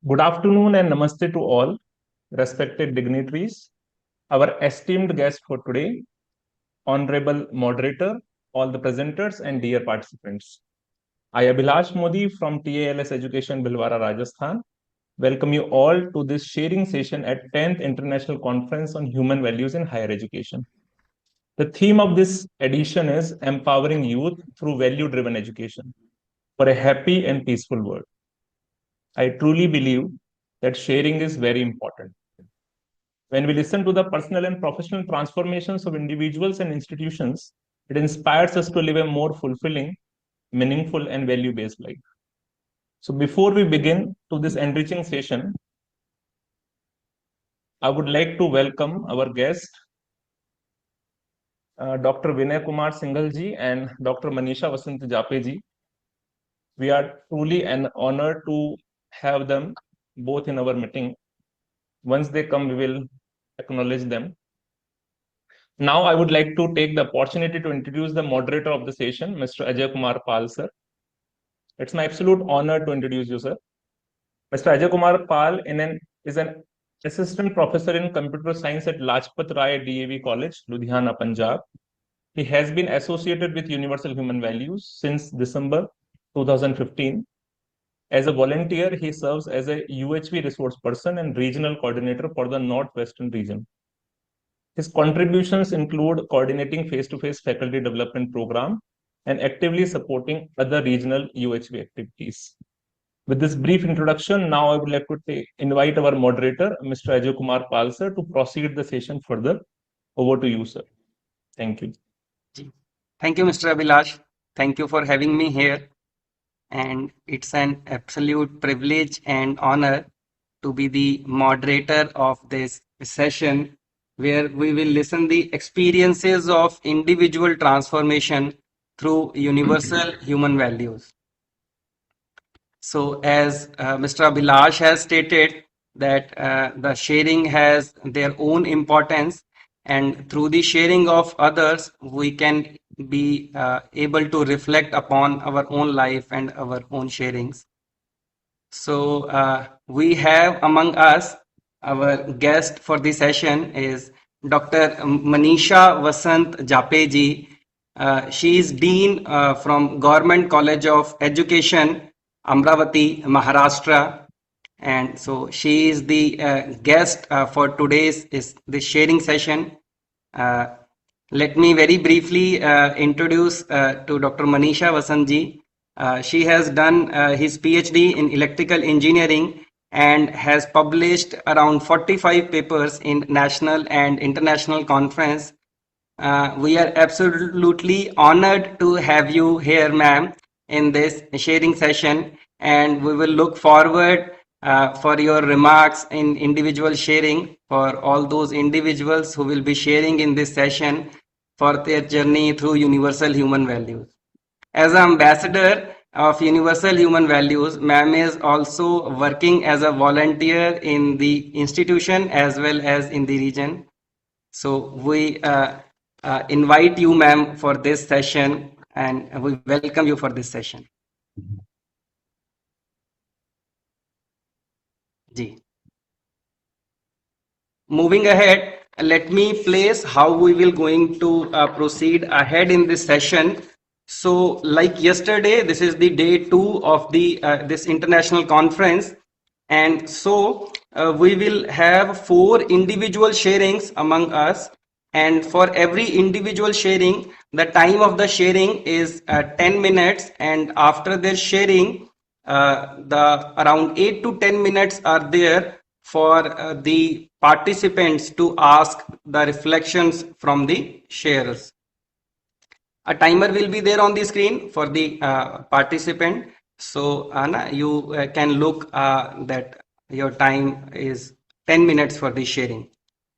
Good afternoon and namaste to all respected dignitaries. Our esteemed guest for today, Honorable Moderator, all the presenters, and dear participants. I, Abhilash Modi from TALS Education, Bhilwara, Rajasthan, welcome you all to this sharing session at 10th International Conference on Human Values in Higher Education. The theme of this edition is Empowering Youth Through Value-Driven Education for a Happy and Peaceful World. I truly believe that sharing is very important. When we listen to the personal and professional transformations of individuals and institutions, it inspires us to live a more fulfilling, meaningful, and value based life. So, before we begin to this enriching session, I would like to welcome our guest, Dr. Vinay Kumar Singhal and Dr. Manisha Vasant Jape. We are truly an honor to have them both in our meeting. Once they come, we will acknowledge them. Now, I would like to take the opportunity to introduce the moderator of the session, Mr. Ajay Kumar Pal, sir. It's my absolute honor to introduce you, sir. Mr. Ajay Kumar Pal is an assistant professor in computer science at Lajpat Rai DAV College, Ludhiana, Punjab. He has been associated with Universal Human Values since December 2015. As a volunteer, he serves as a UHV resource person and regional coordinator for the Northwestern region. His contributions include coordinating face-to-face faculty development program and actively supporting other regional UHV activities. With this brief introduction, now I would like to invite our moderator, Mr. Ajay Kumar Pal, sir, to proceed the session further. Over to you, sir. Thank you. Thank you, Mr. Abhilash. Thank you for having me here. And it's an absolute privilege and honor to be the moderator of this session, where we will listen the experiences of individual transformation through universal human values. So as Mr. Abhilash has stated that the sharing has their own importance, and through the sharing of others, we can be able to reflect upon our own life and our own sharings. So we have among us our guest for the session is Dr. Manisha Vasant Jape. She is Dean from Government College of Education, Amravati, Maharashtra. And so she is the guest for today's this sharing session. Let me very briefly introduce to Dr. Manisha Vasantji. She has done his PhD in electrical engineering and has published around 45 papers in national and international conference. We are absolutely honored to have you here, ma'am, in this sharing session, and we will look forward for your remarks in individual sharing for all those individuals who will be sharing in this session for their journey through universal human values. As an ambassador of universal human values, ma'am is also working as a volunteer in the institution as well as in the region. So we invite you, ma'am, for this session, and we welcome you for this session. Moving ahead, let me place how we will going to proceed ahead in this session. So like yesterday, this is the day 2 of the this international conference, and so we will have 4 individual sharings among us, and for every individual sharing, the time of the sharing is 10 minutes, and after their sharing, the around 8 to 10 minutes are there for the participants to ask the reflections from the sharers. A timer will be there on the screen for the participant. So Anna, you can look that your time is 10 minutes for the sharing.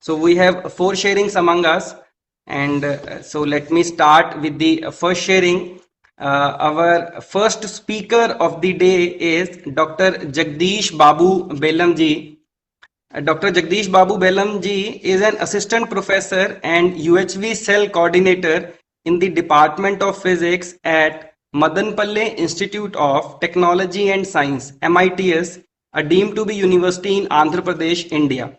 So we have 4 sharings among us, and so let me start with the first sharing. Our first speaker of the day is Dr. Jagadeesh Babu Bellam ji. Dr. Jagadeesh Babu Bellam ji is an assistant professor and UHV cell coordinator in the Department of Physics at Madanapalle Institute of Technology and Science, MITS, a deemed to be university in Andhra Pradesh, India.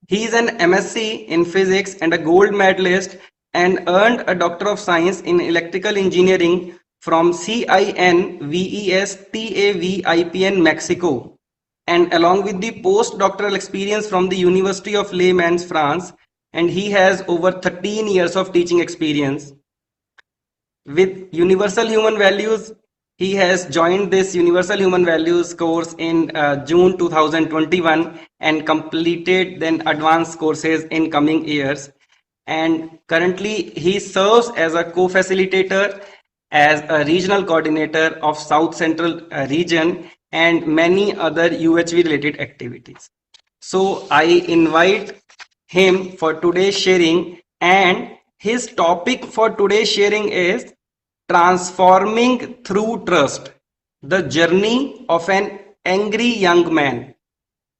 He is an MSc in physics and a gold medalist and earned a Doctor of Science in Electrical Engineering from CINVESTAVIPN, Mexico, and along with the postdoctoral experience from the University of Le Mans, France, and he has over 13 years of teaching experience. With Universal Human Values, he has joined this Universal Human Values course in June 2021 and completed then advanced courses in coming years. And currently, he serves as a co-facilitator, as a regional coordinator of South Central region, and many other UHV related activities. So I invite him for today's sharing, and his topic for today's sharing is transforming through trust, the journey of an angry young man.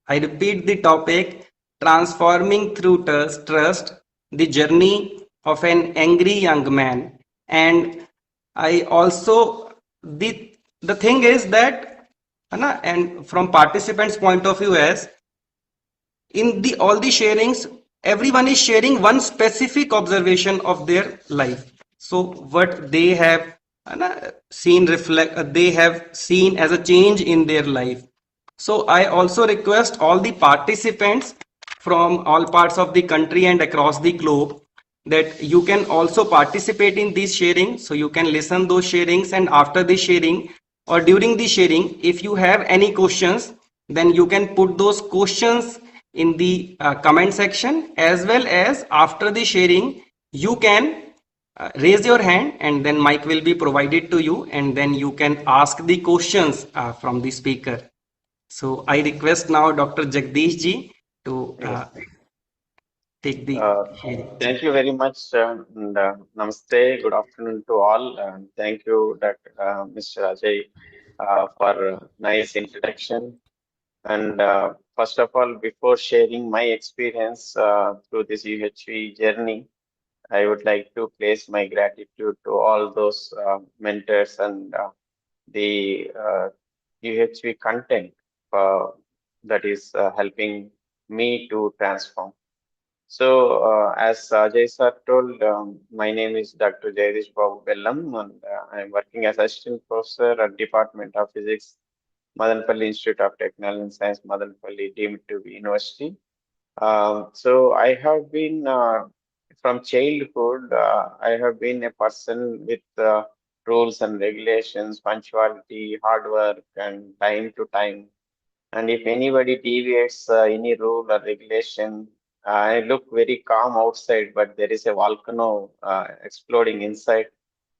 I repeat the topic, transforming through trust, the journey of an angry young man. And I also, the thing is that, and from participants' point of view, as in the all the sharings, everyone is sharing one specific observation of their life. So what they have seen reflect, they have seen as a change in their life. So I also request all the participants from all parts of the country and across the globe that you can also participate in this sharing. So you can listen those sharings, and after the sharing or during the sharing, if you have any questions, then you can put those questions in the comment section, as well as after the sharing you can raise your hand, and then mic will be provided to you, and then you can ask the questions from the speaker. So I request now Dr. Jagadish ji to Yes. take the Uh, sharing. Thank you very much. And, namaste. Good afternoon to all. And thank you, Mr. Ajay, for a nice introduction. And first of all, before sharing my experience through this UHV journey, I would like to place my gratitude to all those mentors and the UHV content that is helping me to transform. So, as Ajay sir told, my name is Dr. Jagadeesh Babu Bellam, and I'm working as assistant professor at Department of Physics, Madanapalle Institute of Technology and Science, Madanapalle, deemed to be university. So, I have been from childhood. I have been a person with rules and regulations, punctuality, hard work, and time to time. And if anybody deviates any rule or regulation, I look very calm outside, but there is a volcano exploding inside.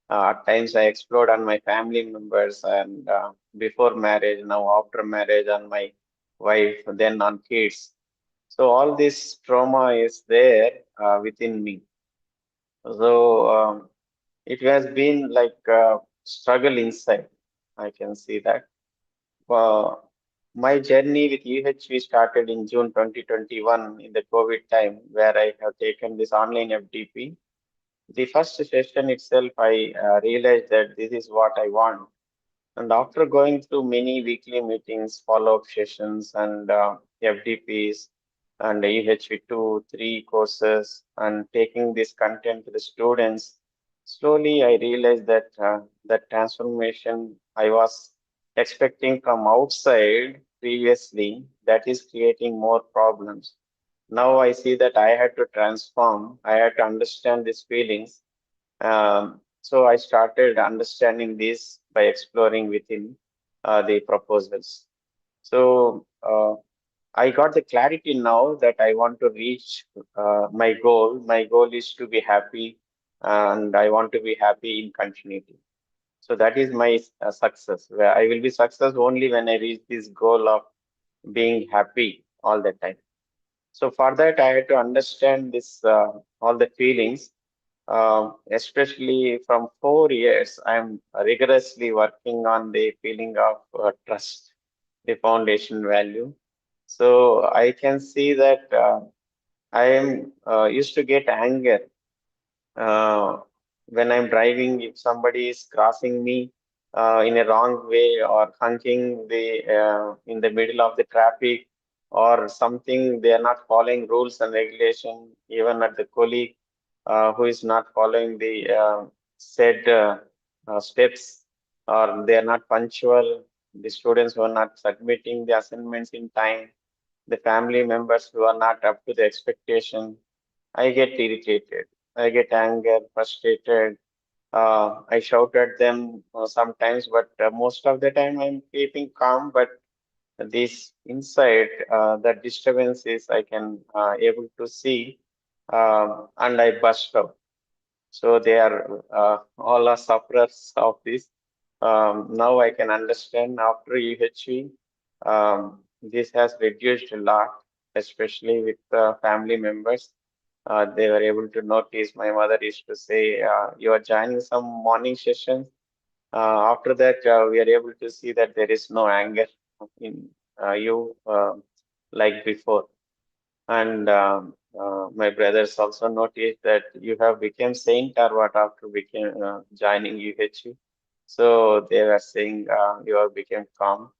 At times, I explode on my family members, and before marriage, now after marriage, on my wife, then on kids. So all this trauma is there within me. So it has been like a struggle inside. I can see that. Uh, my journey with UHV started in June 2021 in the COVID time, where I have taken this online FDP. The first session itself, I realized that this is what I want. And after going through many weekly meetings, follow-up sessions, and FDPs, and UHV 2, 3 courses, and taking this content to the students, slowly I realized that that transformation I was expecting from outside previously, that is creating more problems. Now I see that I had to transform, I had to understand these feelings. So I started understanding this by exploring within the proposals. So I got the clarity now that I want to reach my goal. My goal is to be happy, and I want to be happy in continuity. So that is my success. Where I will be success only when I reach this goal of being happy all the time. So for that, I had to understand this all the feelings. Especially from 4 years, I'm rigorously working on the feeling of trust, the foundation value. So I can see that I am used to get anger uh, when I'm driving. If somebody is crossing me, in a wrong way, or honking in the middle of the traffic, or something they are not following rules and regulation, even at the colleague who is not following the said steps, or they are not punctual, the students who are not submitting the assignments in time, the family members who are not up to the expectation. I get irritated. I get anger, frustrated. I shout at them sometimes, but most of the time I'm keeping calm. But this inside, the disturbance is I can able to see, and I burst out. So they are all are sufferers of this. Now I can understand after UHV, this has reduced a lot, especially with family members. They were able to notice. My mother used to say, "You are joining some morning sessions." After that, we are able to see that there is no anger in you like before. And my brothers also noticed that you have become Saint or what after became joining UHU. So they were saying you have become calm.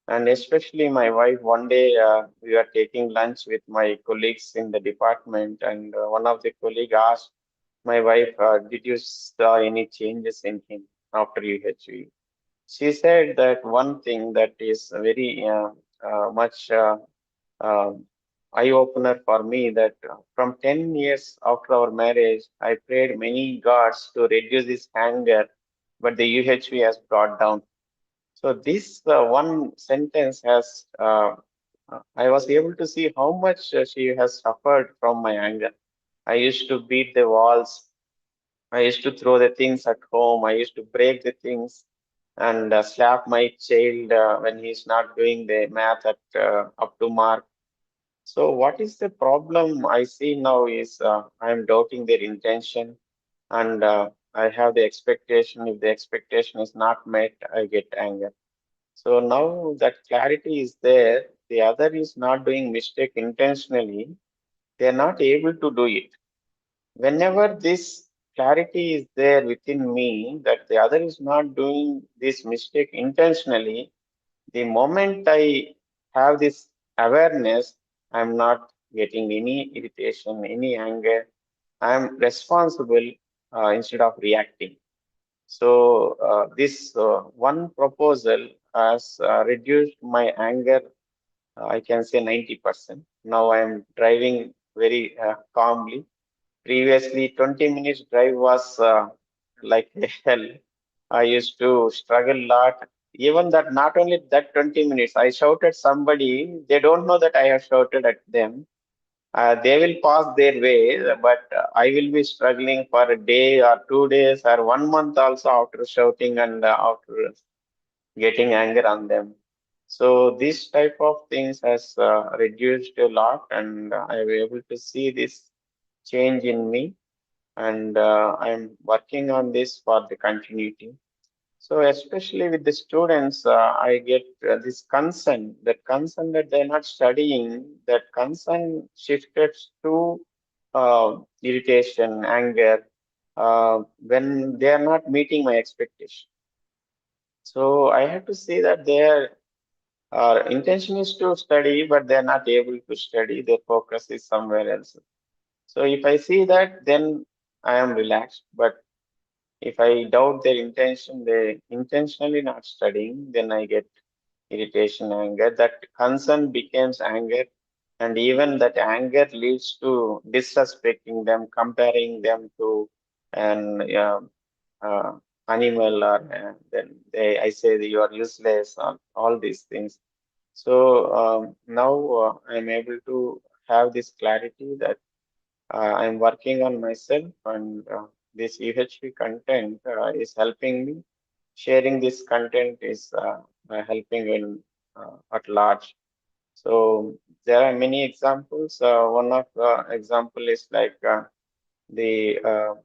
And especially my wife, one day we were taking lunch with my colleagues in the department, and one of the colleague asked my wife, "Did you saw any changes in him after UHV?" She said that one thing that is very much uh, eye opener for me, that from 10 years after our marriage, I prayed many gods to reduce this anger, but the UHV has brought down. So this one sentence has, I was able to see how much she has suffered from my anger. I used to beat the walls. I used to throw the things at home. I used to break the things and slap my child when he's not doing the math at up to mark. So what is the problem I see now is I'm doubting their intention, and I have the expectation. If the expectation is not met, I get anger. So now that clarity is there, the other is not doing mistake intentionally. They are not able to do it. Whenever this clarity is there within me that the other is not doing this mistake intentionally, the moment I have this awareness, I'm not getting any irritation, any anger. I'm responsible instead of reacting. So this one proposal has reduced my anger. I can say 90%. Now I'm driving very calmly. Previously, 20 minutes drive was like hell. I used to struggle a lot. Even that, not only that 20 minutes, I shouted somebody, they don't know that I have shouted at them. They will pass their way, but I will be struggling for a day or 2 days or 1 month also after shouting and after getting anger on them. So this type of things has reduced a lot, and I was able to see this change in me, and I'm working on this for the continuity. So especially with the students, I get this concern, that concern that they're not studying, that concern shifted to irritation, anger, when they are not meeting my expectation. So I have to say that their intention is to study, but they're not able to study. Their focus is somewhere else. So if I see that, then I am relaxed. But if I doubt their intention, they intentionally not studying, then I get irritation, anger. That concern becomes anger, and even that anger leads to disrespecting them, comparing them to an uh, animal, or then I say that you are useless, or all these things. So now I'm able to have this clarity that I'm working on myself, and this UHP content is helping me. Sharing this content is helping in at large. So there are many examples. One of the example is like the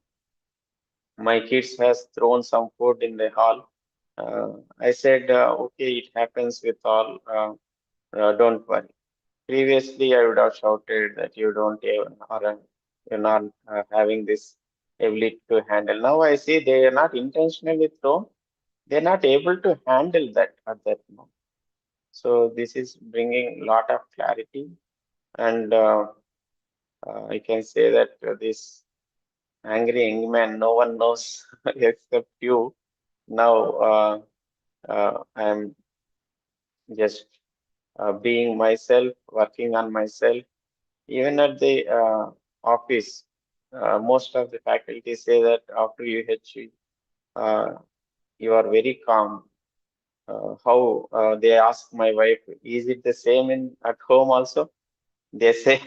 my kids has thrown some food in the hall. I said, okay, it happens with all. Don't worry. Previously, I would have shouted that you don't even, or you're not having this ability to handle. Now I see they are not intentionally thrown. they're not able to handle that at that moment. So this is bringing lot of clarity, and I can say that this angry young man, no one knows except you. Now I'm just being myself, working on myself. Even at the office, most of the faculty say that after UHG, uh, you are very calm. How they ask my wife, is it the same in at home also? They say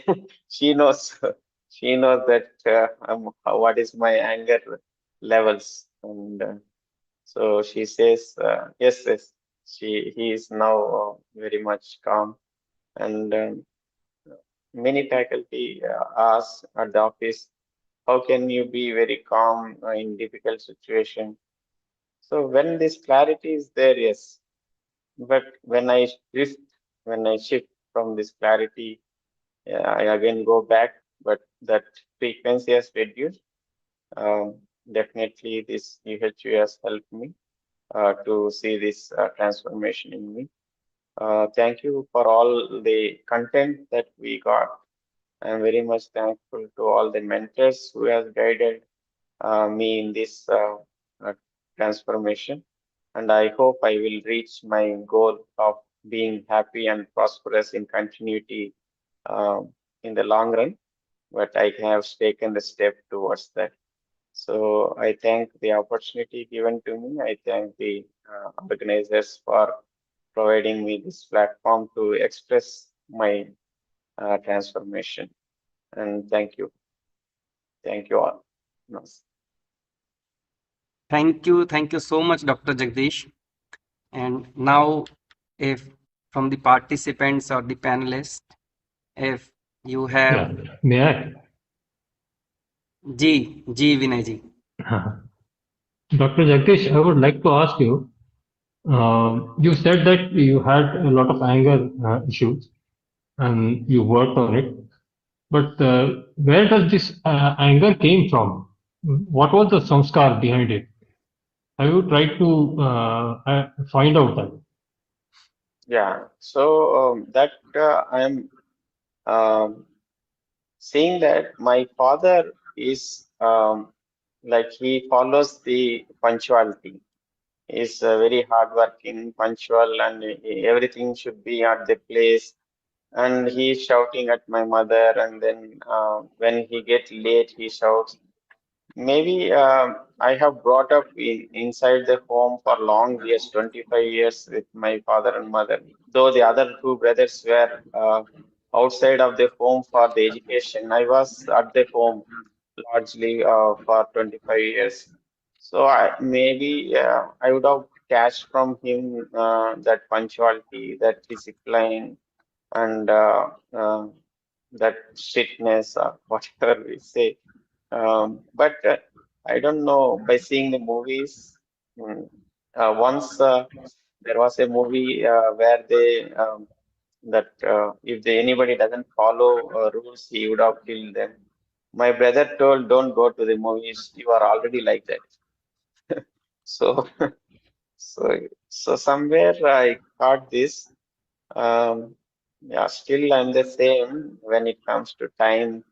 she knows, she knows that what is my anger levels, and so she says, yes, yes. He is now very much calm, and many faculty ask at the office, how can you be very calm in difficult situation? So when this clarity is there, yes. But when I shift from this clarity, I again go back, but that frequency has reduced. Um, Definitely, this UHU has helped me to see this transformation in me. Thank you for all the content that we got. I'm very much thankful to all the mentors who has guided me in this uh, transformation. And I hope I will reach my goal of being happy and prosperous in continuity in the long run. But I have taken the step towards that. So I thank the opportunity given to me. I thank the organizers for providing me this platform to express my transformation. And thank you all. Namaste. Thank you so much, Dr. Jagdish. And now, if from the participants or the panelists, if you have Yeah, may I? G Vinay ji. Dr. Jagdish, I would like to ask you, you said that you had a lot of anger issues and you worked on it, but where does this anger came from? What was the samskar behind it? Have you tried to find out that? Yeah. So that I am um, saying that my father is like he follows the punctuality. He's very hardworking, punctual, and everything should be at the place. And he's shouting at my mother, and then when he gets late, he shouts. Maybe I have brought up inside the home for long years, 25 years with my father and mother. Though the other two brothers were outside of the home for the education, I was at the home largely for 25 years. So maybe I would have catched from him that punctuality, that discipline, and that strictness, or whatever we say. But I don't know, by seeing the movies, mm, once there was a movie where they that if anybody doesn't follow rules, he would have killed them. My brother told, "Don't go to the movies. You are already like that." So, so somewhere I caught this. Um, yeah, still I'm the same when it comes to time.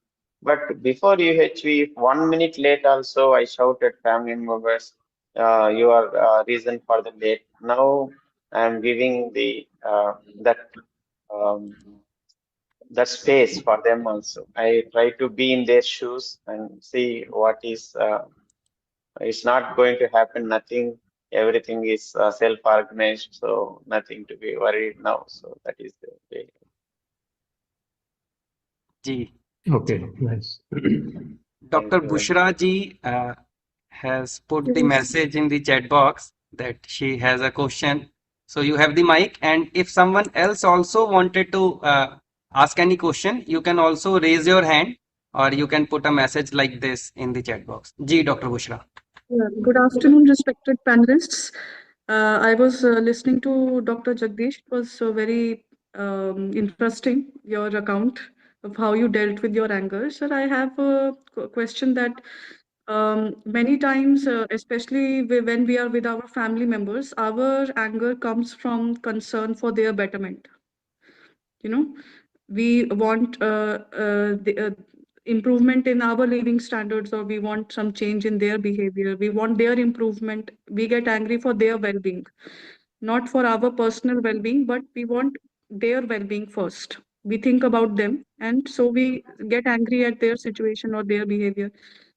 But before UHV, if 1 minute late also, I shouted family members, you are reason for the late. Now I'm giving the um, that space for them also. I try to be in their shoes and see what is. It's not going to happen. Nothing. Everything is self-organized, so nothing to be worried now. So that is the way. G. Okay, nice. Thank Dr. you very much. Bushra ji has put the Yes. message in the chat box that she has a question. So you have the mic, and if someone else also wanted to ask any question, you can also raise your hand or you can put a message like this in the chat box. Ji, Dr. Bushra. Good afternoon, respected panelists. I was listening to Dr. Jagdish. It was very interesting, your account of how you dealt with your anger. Sir, I have a question that Many times, especially when we are with our family members, our anger comes from concern for their betterment. You know, we want the improvement in our living standards, or we want some change in their behavior. We want their improvement. We get angry for their well-being, not for our personal well-being, but we want their well-being first. We think about them, and so we get angry at their situation or their behavior.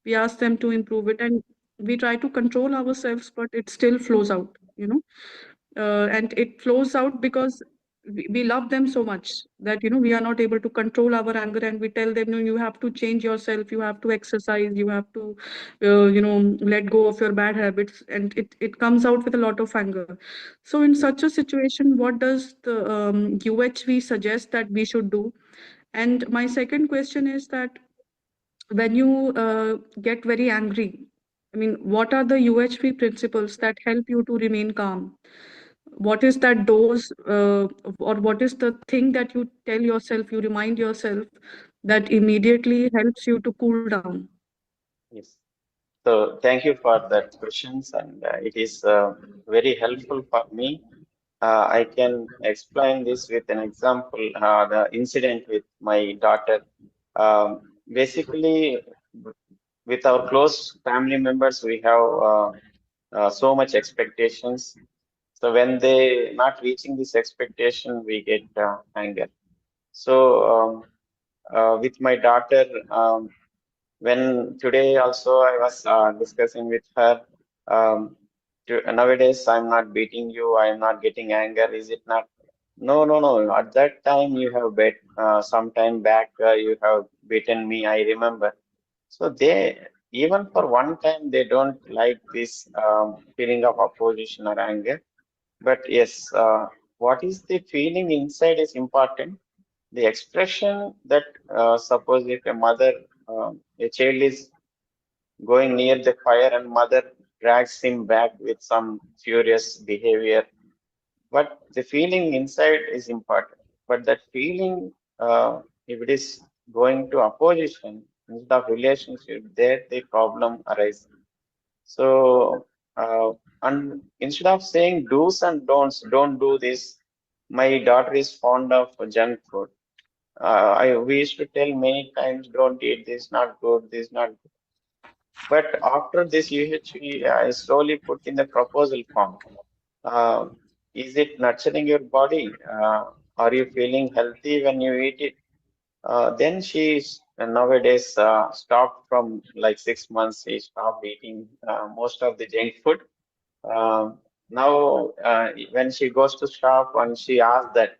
We ask them to improve it, and we try to control ourselves, but it still flows out, and it flows out because we love them so much that we are not able to control our anger, and we tell them, no, you have to change yourself, you have to exercise, you have to let go of your bad habits, and it comes out with a lot of anger. So in such a situation, what does the UHV suggest that we should do? And my second question is that when you get very angry, I mean, what are the UHV principles that help you to remain calm? What is that dose, or what is the thing that you tell yourself, you remind yourself, that immediately helps you to cool down? Yes. So thank you for that questions, and it is very helpful for me. I can explain this with an example, the incident with my daughter. Basically, with our close family members, we have so much expectations. So when they not reaching this expectation, we get anger. So with my daughter, when today also I was discussing with her, nowadays I'm not beating you, I'm not getting anger. Is it not? No, no, no. At that time you have bet. Some time back you have beaten me. I remember. So they, even for one time, they don't like this feeling of opposition or anger. But yes, what is the feeling inside is important. The expression that, suppose if a mother, a child is going near the fire and mother drags him back with some furious behavior, but the feeling inside is important. But that feeling, if it is going to opposition instead of relationship, there the problem arises. So, and instead of saying do's and don'ts, don't do this. My daughter is fond of junk food. We used to tell many times, don't eat this, not good, this not good. But after this UHV, I slowly put in the proposal form. Uh, is it nurturing your body? Are you feeling healthy when you eat it? Then she nowadays stopped from like 6 months. She stopped eating most of the junk food. Now, when she goes to shop and she asks that,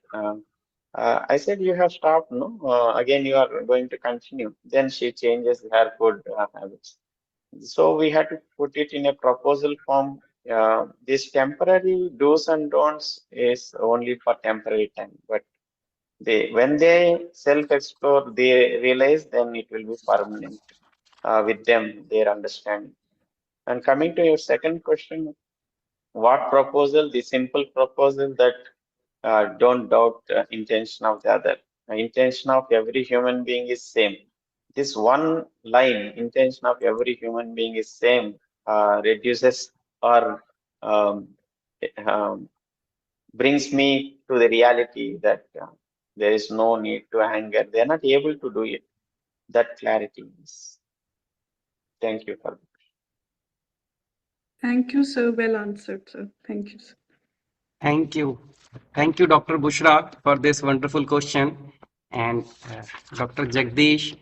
I said, you have stopped, no? Again, you are going to continue. Then she changes her food habits. So we had to put it in a proposal form. This temporary do's and don'ts is only for temporary time, but when they self-explore, they realize then it will be permanent with them, their understanding. And coming to your second question, what proposal? The simple proposal that don't doubt intention of the other. Intention of every human being is same. This one line, intention of every human being is same, reduces or um, um, brings me to the reality that there is no need to anger. They are not able to do it. That clarity is. Thank you for. Thank you, sir. Well answered, sir. Thank you, sir. Thank you. Thank you, Dr. Bushra, for this wonderful question, and Dr. Jagdish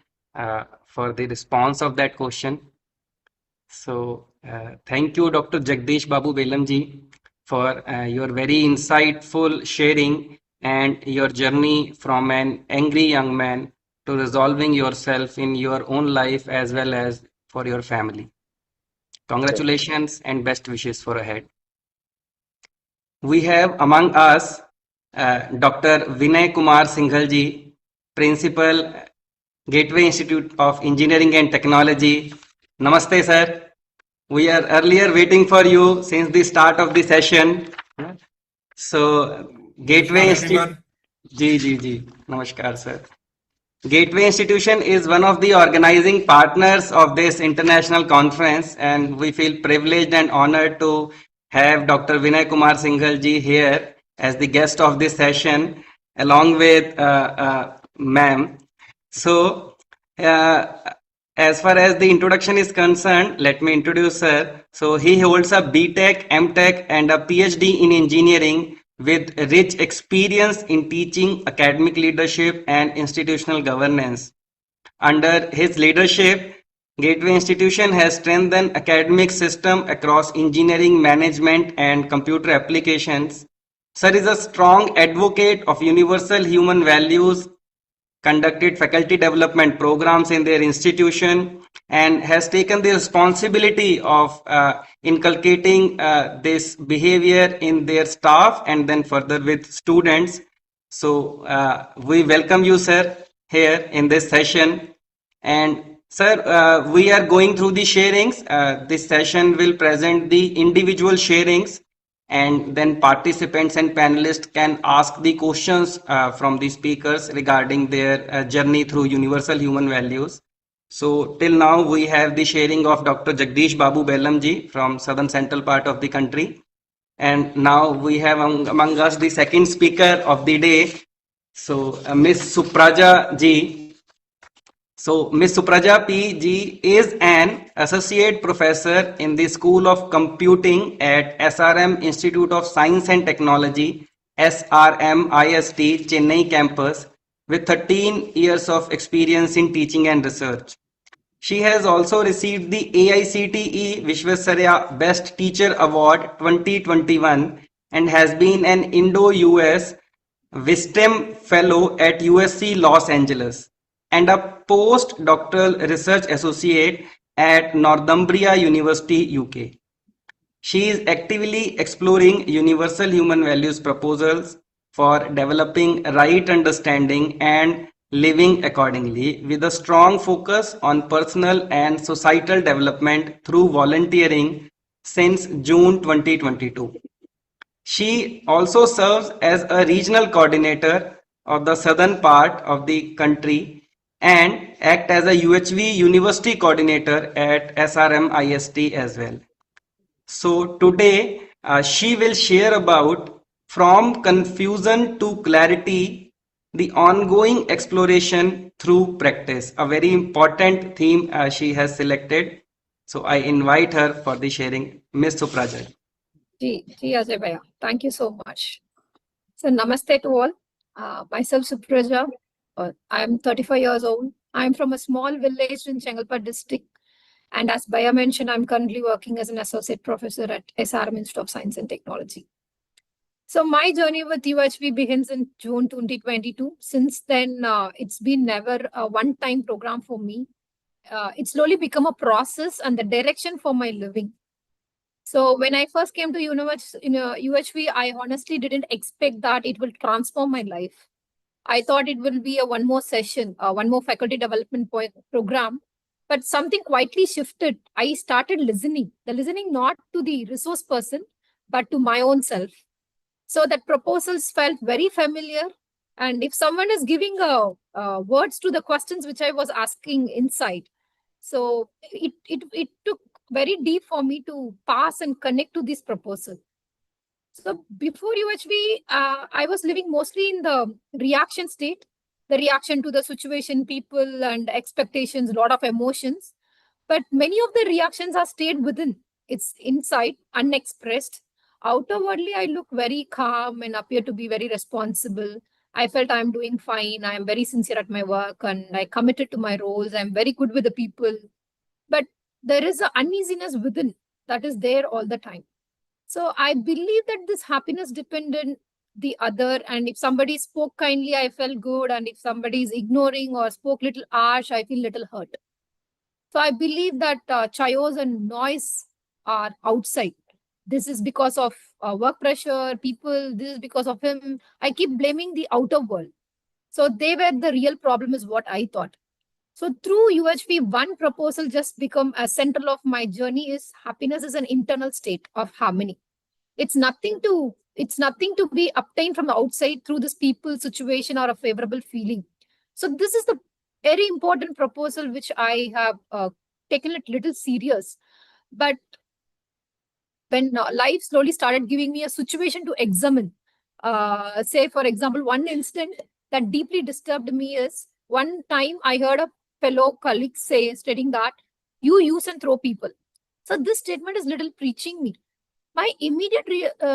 for the response of that question. So, thank you, Dr. Jagdish Babu Bellam ji, for your very insightful sharing and your journey from an angry young man to resolving yourself in your own life as well as for your family. Congratulations and best wishes for ahead. We have among us Dr. Vinay Kumar Singhal ji, Principal, Gateway Institute of Engineering and Technology. Namaste, sir. We are earlier waiting for you since the start of the session. So, Gateway Institute. Ji. Namaskar, sir. Gateway Institution is one of the organizing partners of this international conference, and we feel privileged and honored to have Dr. Vinay Kumar Singhal ji here as the guest of this session, along with ma'am. So, as far as the introduction is concerned, let me introduce her. So, he holds a BTech, MTech, and a PhD in engineering with rich experience in teaching, academic leadership, and institutional governance. Under his leadership, Gateway Institution has strengthened academic system across engineering, management, and computer applications. Sir is a strong advocate of universal human values, conducted faculty development programs in their institution, and has taken the responsibility of inculcating this behavior in their staff and then further with students. So we welcome you, sir, here in this session. And sir, we are going through the sharings. This session will present the individual sharings, and then participants and panelists can ask the questions from the speakers regarding their journey through universal human values. So till now we have the sharing of Dr. Jagadeesh Babu Bellam ji from southern central part of the country, and now we have among us the second speaker of the day, so Miss Supraja ji. So, Ms. Supraja P.G. is an associate professor in the School of Computing at SRM Institute of Science and Technology, SRMIST, Chennai campus, with 13 years of experience in teaching and research. She has also received the AICTE Vishwasarya Best Teacher Award 2021 and has been an Indo-US Wisdom Fellow at USC Los Angeles and a postdoctoral research associate at Northumbria University, UK. She is actively exploring universal human values proposals for developing right understanding and living accordingly, with a strong focus on personal and societal development through volunteering since June 2022. She also serves as a regional coordinator of the southern part of the country and act as a UHV University coordinator at SRMIST as well. So today she will share about from confusion to clarity, the ongoing exploration through practice, a very important theme she has selected. So I invite her for the sharing. Ms. Supraja. Ajay Bhaiya, thank you so much. So namaste to all. Myself Supraja. I am 35 years old. I am from a small village in Chengalpattu district. And as Bhaiya mentioned, I'm currently working as an associate professor at SRMIST of Science and Technology. So my journey with UHV begins in June 2022. Since then, it's been never a one-time program for me. It's slowly become a process and the direction for my living. So when I first came to UHV, I honestly didn't expect that it will transform my life. I thought it will be a one more session, one more faculty development program, but something quietly shifted. I started listening not to the resource person, but to my own self. So that proposals felt very familiar. And if someone is giving words to the questions which I was asking inside, so it took very deep for me to pass and connect to this proposal. So before UHV, I was living mostly in the reaction state, the reaction to the situation, people and expectations, a lot of emotions. But many of the reactions are stayed within. It's inside, unexpressed. Outwardly, I look very calm and appear to be very responsible. I felt I'm doing fine. I'm very sincere at my work and I committed to my roles. I'm very good with the people. But there is an uneasiness within that is there all the time. So I believe that this happiness depended the other, and if somebody spoke kindly, I felt good, and if somebody is ignoring or spoke little harsh, I feel little hurt. So I believe that chaos and noise are outside. This is because of work pressure, people, this is because of him. I keep blaming the outer world. So they were the real problem is what I thought. So through UHV, one proposal just become a central of my journey is happiness is an internal state of harmony. It's nothing to be obtained from the outside through this people situation or a favorable feeling. So this is the very important proposal which I have taken it little serious. But when life slowly started giving me a situation to examine, say for example, one incident that deeply disturbed me is one time I heard a fellow colleague say, stating that you use and throw people. So this statement is little preaching me. My immediate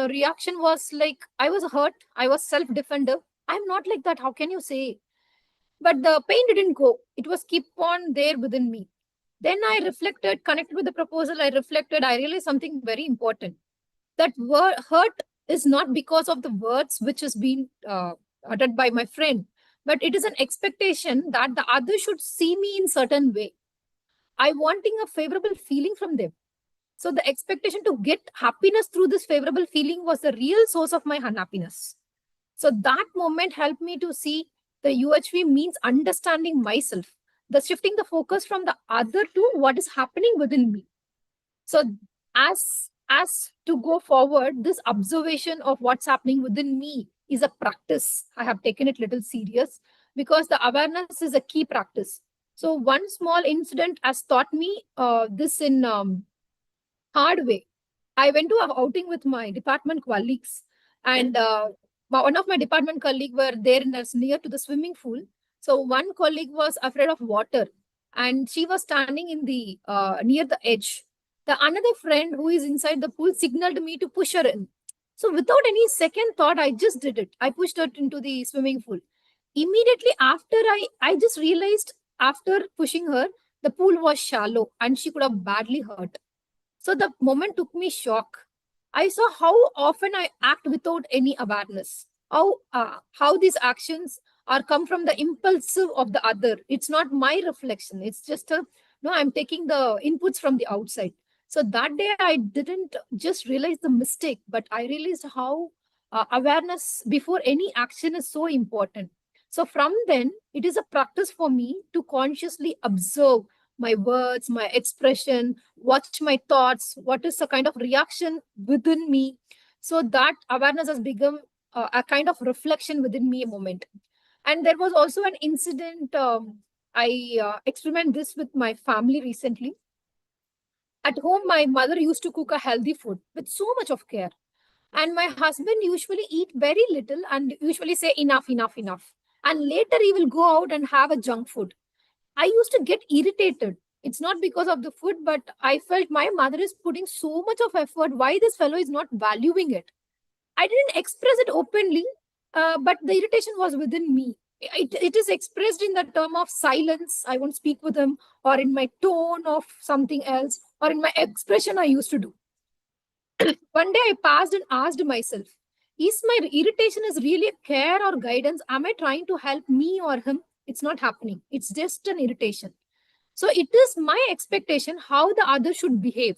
reaction was like, I was hurt, I was self-defender. I'm not like that. How can you say? But the pain didn't go. It was keep on there within me. Then I reflected, connected with the proposal. I reflected. I realized something very important. That word hurt is not because of the words which is being uttered by my friend, but it is an expectation that the other should see me in certain way. I wanting a favorable feeling from them. So the expectation to get happiness through this favorable feeling was the real source of my unhappiness. So that moment helped me to see the UHV means understanding myself, the shifting the focus from the other to what is happening within me. So as to go forward, this observation of what's happening within me is a practice. I have taken it little serious because the awareness is a key practice. So one small incident has taught me this in hard way. I went to an outing with my department colleagues, and one of my department colleagues were there near to the swimming pool. So one colleague was afraid of water, and she was standing in the near the edge. The another friend who is inside the pool signaled me to push her in. So without any second thought, I just did it. I pushed her into the swimming pool. Immediately after, I just realized after pushing her, the pool was shallow and she could have badly hurt. So the moment took me shock. I saw how often I act without any awareness. How these actions are come from the impulsive of the other. It's not my reflection. It's just I'm taking the inputs from the outside. So that day I didn't just realize the mistake, but I realized how awareness before any action is so important. So from then, it is a practice for me to consciously observe my words, my expression, watch my thoughts, what is the kind of reaction within me. So that awareness has become a kind of reflection within me a moment. And there was also an incident, I experimented this with my family recently. At home, my mother used to cook a healthy food with so much of care. And my husband usually eat very little and usually say enough, enough, enough. And later he will go out and have a junk food. I used to get irritated. It's not because of the food, but I felt my mother is putting so much of effort. Why this fellow is not valuing it? I didn't express it openly, but the irritation was within me. It is expressed in the term of silence. I won't speak with him, or in my tone of something else, or in my expression I used to do. One day I passed and asked myself, is my irritation is really a care or guidance? Am I trying to help me or him? It's not happening. It's just an irritation. So it is my expectation how the other should behave.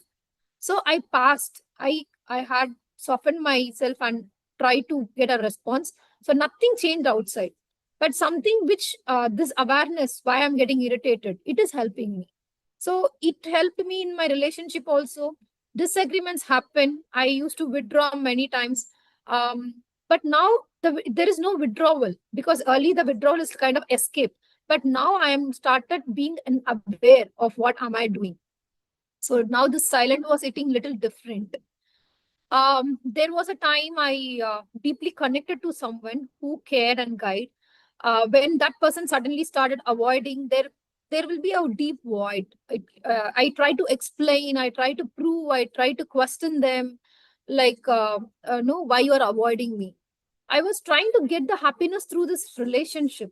So I passed. I had softened myself and tried to get a response. So nothing changed outside. But something which this awareness, why I'm getting irritated, it is helping me. So it helped me in my relationship also. Disagreements happen. I used to withdraw many times. But now there is no withdrawal, because early the withdrawal is kind of escape. But now I am started being aware of what am I doing. So now the silent was hitting little different. There was a time I deeply connected to someone who cared and guided. When that person suddenly started avoiding, there will be a deep void. I try to explain, I try to prove, I try to question them, like, no, why you are avoiding me? I was trying to get the happiness through this relationship.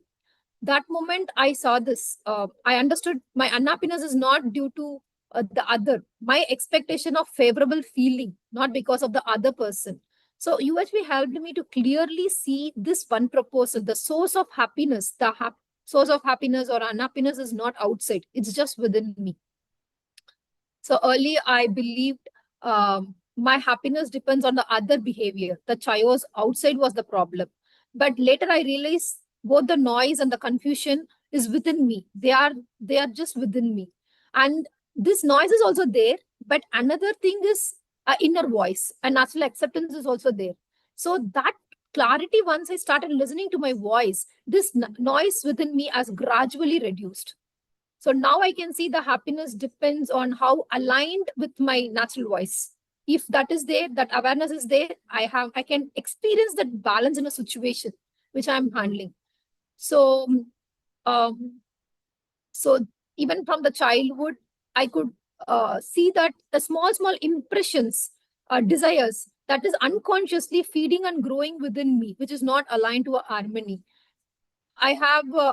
That moment I saw this, I understood my unhappiness is not due to the other, my expectation of favorable feeling, not because of the other person. So UHV helped me to clearly see this one proposal, the source of happiness, source of happiness or unhappiness is not outside, it's just within me. So early I believed my happiness depends on the other behavior. The chaos outside was the problem. But later I realized both the noise and the confusion is within me. They are just within me. And this noise is also there. But another thing is inner voice, and natural acceptance is also there. So that clarity, once I started listening to my voice, this noise within me has gradually reduced. So now I can see the happiness depends on how aligned with my natural voice. If that is there, that awareness is there, I can experience that balance in a situation which I'm handling. So, so even from the childhood, I could see that the small impressions, desires that is unconsciously feeding and growing within me, which is not aligned to a harmony. I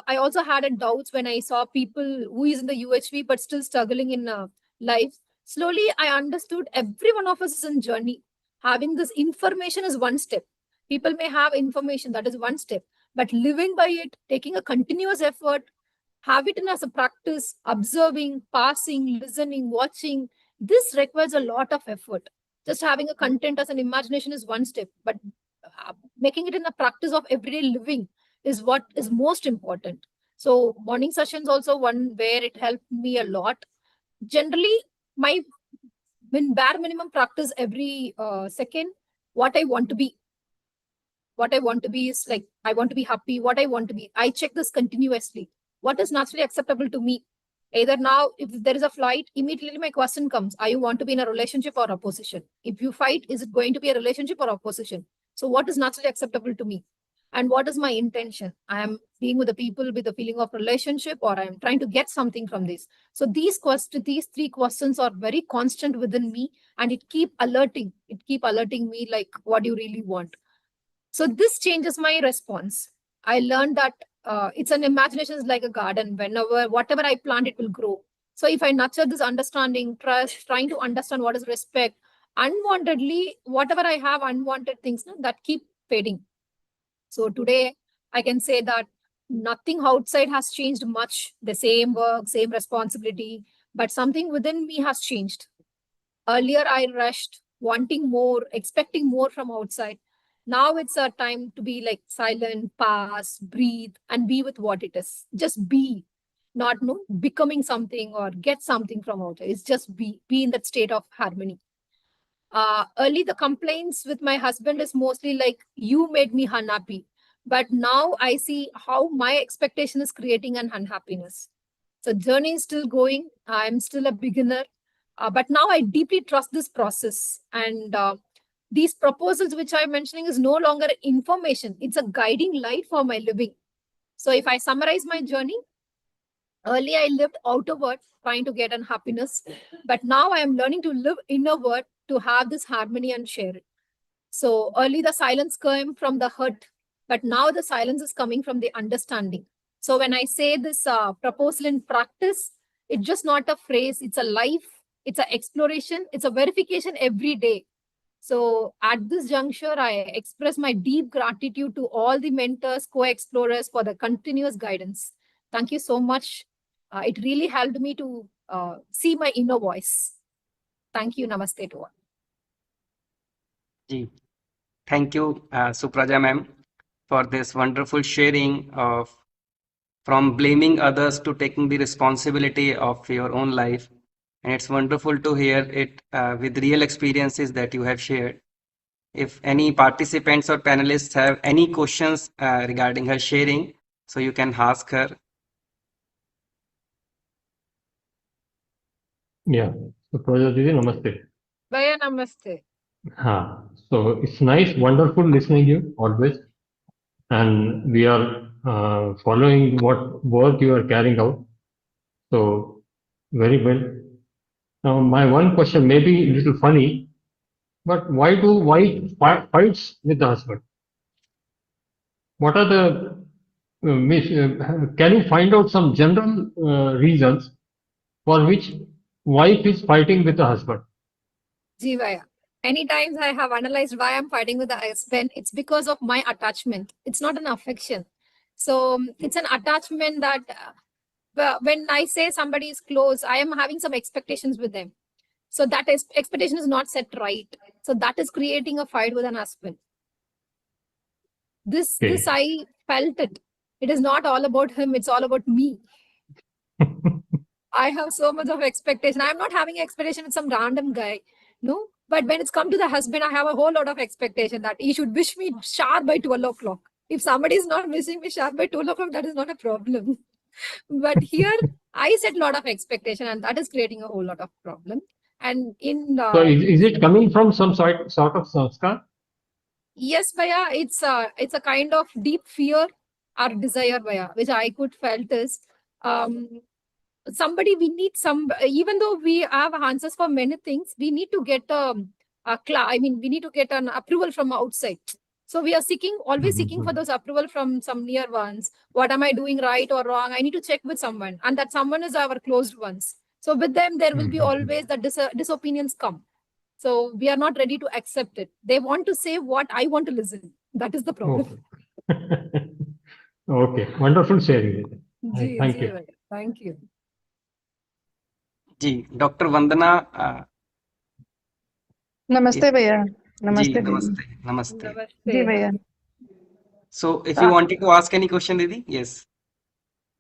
also had a doubts when I saw people who is in the UHV but still struggling in life. Slowly, I understood every one of us is in journey. Having this information is one step. People may have information, that is one step, but living by it, taking a continuous effort, have it in as a practice, observing, passing, listening, watching, this requires a lot of effort. Just having a content as an imagination is one step, but making it in a practice of everyday living is what is most important. So morning sessions also one where it helped me a lot. Generally, my bare minimum practice every second, what I want to be. What I want to be is like, I want to be happy, what I want to be. I check this continuously. What is naturally acceptable to me? Either now, if there is a flight, immediately my question comes, are you want to be in a relationship or opposition? If you fight, is it going to be a relationship or opposition? So what is naturally acceptable to me? And what is my intention? I am being with the people with the feeling of relationship, or I am trying to get something from this. So these three questions are very constant within me, and it keep alerting me like, what do you really want? So this changes my response. I learned that it's an imagination is like a garden. Whatever I plant, it will grow. So if I nurture this understanding, trust, trying to understand what is respect, unwantedly, whatever I have, unwanted things that keep fading. So today I can say that nothing outside has changed much. The same work, same responsibility, but something within me has changed. Earlier I rushed, wanting more, expecting more from outside. Now it's a time to be like silent, pass, breathe, and be with what it is. Just be, not becoming something or get something from outside. It's just be in that state of harmony. Early the complaints with my husband is mostly like, you made me unhappy. But now I see how my expectation is creating an unhappiness. So journey is still going. I'm still a beginner. But now I deeply trust this process. And these proposals which I'm mentioning is no longer information. It's a guiding light for my living. So if I summarize my journey, early I lived outward, trying to get unhappiness. But now I am learning to live inward to have this harmony and share it. So early the silence came from the hurt, but now the silence is coming from the understanding. So when I say this proposal in practice, it's just not a phrase, it's a life, it's an exploration, it's a verification every day. So at this juncture, I express my deep gratitude to all the mentors, co-explorers for the continuous guidance. Thank you so much. It really helped me to see my inner voice. Thank you. Namaste to all. Ji. Thank you, Supraja ma'am, for this wonderful sharing of from blaming others to taking the responsibility of your own life. And it's wonderful to hear it with real experiences that you have shared. If any participants or panelists have any questions regarding her sharing, so you can ask her. Yeah. So, Priyadarshini Didi, namaste. Bhaiya, namaste. So it's nice, wonderful listening you always. And we are following what work you are carrying out. So very well. Now my one question may be a little funny, but why do wife fights with the husband? What are the can you find out some general reasons for which wife is fighting with the husband? Jivaya. Many times I have analyzed why I'm fighting with the husband. It's because of my attachment. It's not an affection. So it's an attachment that when I say somebody is close, I am having some expectations with them. So that expectation is not set right. So that is creating a fight with an husband. This I felt it. It is not all about him. It's all about me. I have so much of expectation. I'm not having expectation with some random guy. No, But when it's come to the husband, I have a whole lot of expectation that he should wish me sharp by 12 o'clock. If somebody is not wishing me sharp by 12 o'clock, that is not a problem. But here, I set a lot of expectation, and that is creating a whole lot of problem. And in So is it coming from some sort of sanskar? yes, Bhaiya, it's a kind of deep fear or desire, Bhaiya, which I could felt is somebody we need some, even though we have answers for many things, we need to get we need to get an approval from outside. So we are always seeking for those approval from some near ones. What am I doing right or wrong? I need to check with someone, and that someone is our closed ones. So with them, there will be always the disopinions come. So we are not ready to accept it. They want to say what I want to listen. That is the problem. Okay. Okay. Wonderful sharing. Thank you. Thank you. जी doctor Vandana नमस्ते भैया नमस्ते जी नमस्ते नमस्ते जी भैया so if you wanted to ask any question Didi, yes.